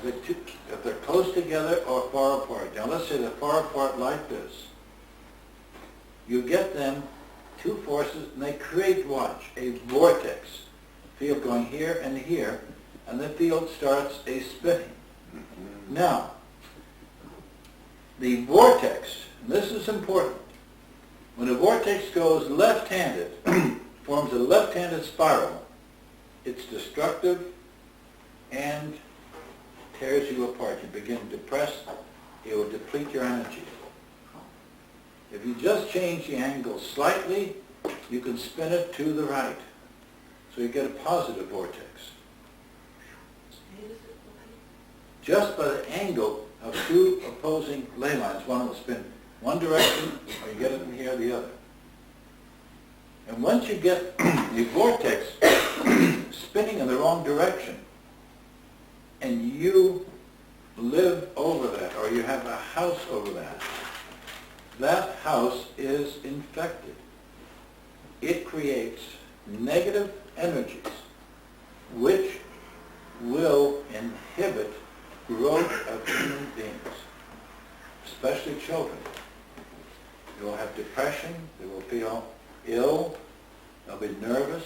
If they're close together or far apart. Now let's say they're far apart like this. You get them, two forces, and they create, watch, a vortex. Field going here and here, and the field starts a spinning. Now, the vortex, and this is important, when a vortex goes left-handed, forms a left-handed spiral, it's destructive and tears you apart. You begin to depress, it will deplete your energy. If you just change the angle slightly, you can spin it to the right. So you get a positive vortex. Just by the angle of two opposing ley lines, one will spin one direction, or you get it in here, the other. And once you get the vortex spinning in the wrong direction, and you live over that, or you have a house over that, that house is infected. It creates negative energies which will inhibit growth of human beings, especially children. They will have depression, they will feel ill, they'll be nervous.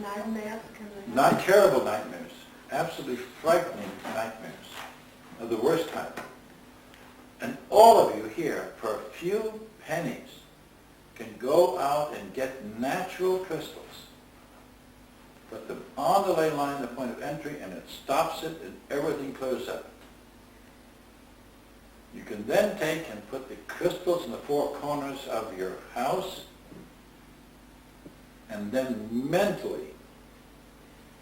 Nightmares, can they? Not terrible nightmares, absolutely frightening nightmares of the worst type. And all of you here, for a few pennies, can go out and get natural crystals, put them on the ley line, the point of entry, and it stops it and everything clears up. You can then take and put the crystals in the four corners of your house, and then mentally,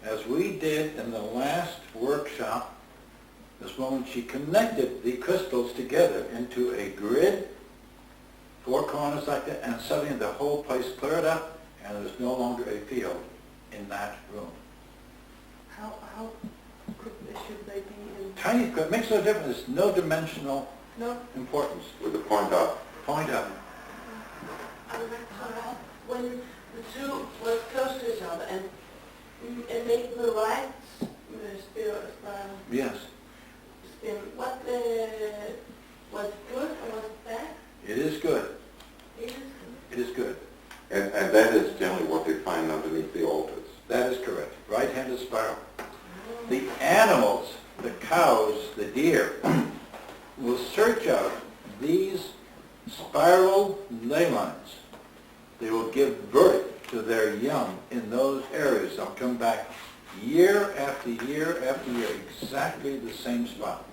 as we did in the last workshop, this woman, she connected the crystals together into a grid, four corners like that, and suddenly the whole place cleared up, and there's no longer a field in that room. How should they be in? Tiny, it makes no difference. There's no dimensional importance. With the point up. Point up. When the two were close to each other and make the right spiral Yes, spin, what was good or was bad? it is good. It is good. It is good. And that is generally what they find underneath the altars. That is correct. Right-handed spiral. The animals, the cows, the deer, will search out these spiral ley lines. They will give birth to their young in those areas. I'll come back year after year after year, exactly the same spot.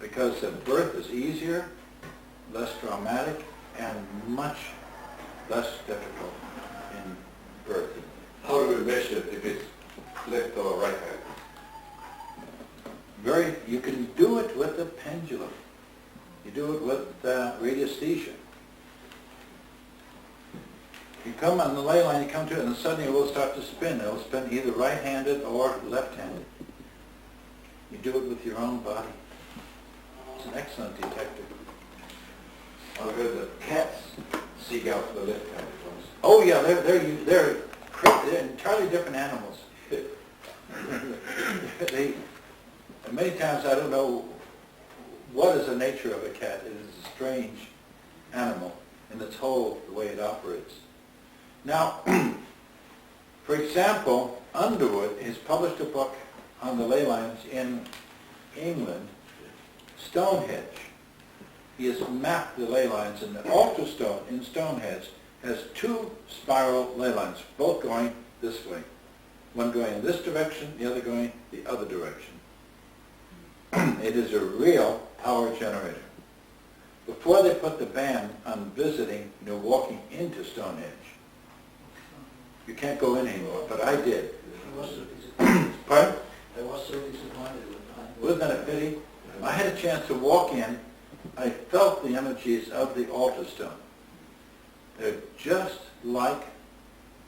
Because the birth is easier, less traumatic, and much less difficult in birthing. How do we measure if it's left or right hand? You can do it with a pendulum. You do it with radiesthesia. You come on the ley line, you come to it, and suddenly it will start to spin. It will spin either right-handed or left-handed. You do it with your own body. It's an excellent detector. I've heard that cats seek out the left-handed ones. Oh yeah, they're entirely different animals. Many times I don't know what is the nature of a cat. It is a strange animal in its whole, the way it operates. Now, for example, Underwood has published a book on the ley lines in England, Stonehenge. He has mapped the ley lines, and the altar stone in Stonehenge has 2 spiral ley lines, both going this way. One going in this direction, the other going the other direction. It is a real power generator. Before they put the ban on visiting, walking into Stonehenge, you can't go in anymore, but I did. Pardon? I was so disappointed with mine. Wasn't that a pity? I had a chance to walk in. I felt the energies of the altar stone. They're just like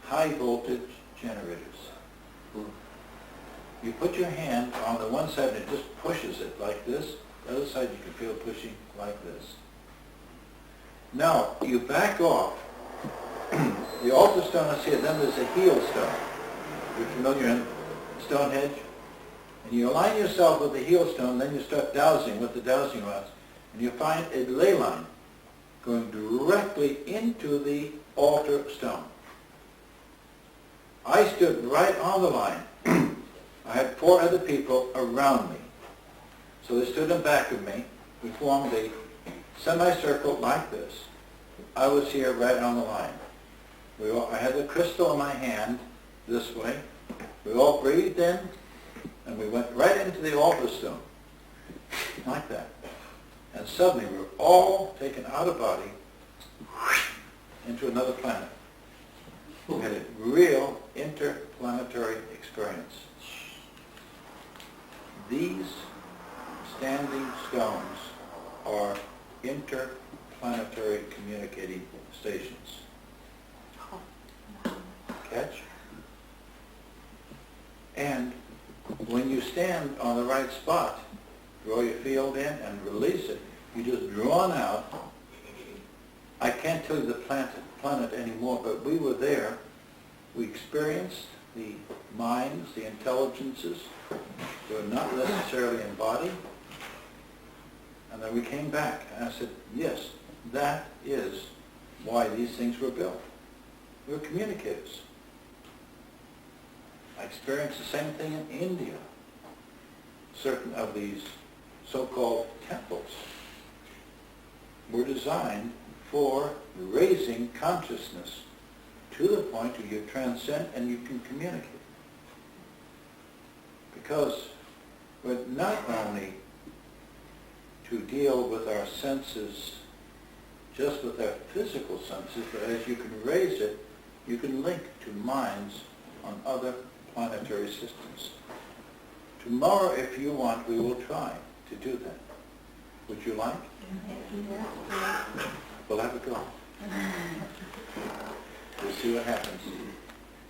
high voltage generators. You put your hand on the one side and it just pushes it like this. The other side you can feel pushing like this. Now, you back off. The altar stone is here, then there's a heel stone. You're familiar in Stonehenge? And you align yourself with the heel stone, then you start dowsing with the dowsing rods, and you find a ley line going directly into the altar stone. I stood right on the line. I had 4 other people around me. So they stood in back of me. We formed a semicircle like this. I was here right on the line. I had the crystal in my hand this way. We all breathed in, and we went right into the altar stone, like that. And suddenly we were all taken out of body into another planet. We had a real interplanetary experience. These standing stones are interplanetary communicating stations. Catch? And when you stand on the right spot, draw your field in and release it, you just drawn out. I can't tell you the planet anymore, but we were there. We experienced the minds, the intelligences. They were not necessarily embodied. And then we came back, and I said, yes, that is why these things were built. We were communicators. I experienced the same thing in India. Certain of these so-called temples were designed for raising consciousness to the point where you transcend and you can communicate. Because we're not only to deal with our senses, just with our physical senses, but as you can raise it, you can link to minds on other planetary systems. Tomorrow, if you want, we will try to do that. Would you like? We'll have a go. We'll see what happens.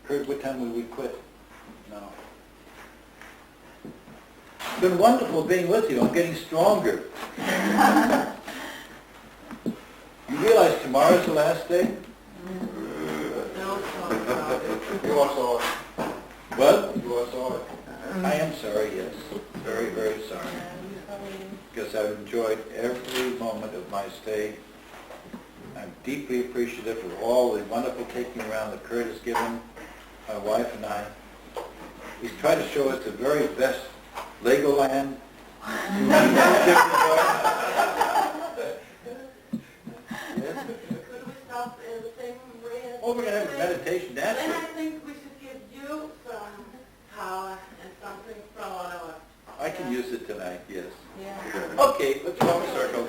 Kurt, what time will we quit? No. It's been wonderful being with you. I'm getting stronger. You realize tomorrow's the last day? You are sorry. What? You are sorry. I am sorry, yes. Very, very sorry. Because I've enjoyed every moment of my stay. I'm deeply appreciative of all the wonderful taking around that Kurt has given my wife and I. He's tried to show us the very best Legoland. Could we stop in the same way? Oh, we're going to have a meditation dance. Then I think we should give you some power and use it tonight, yes. Yeah. Okay, let's form a circle.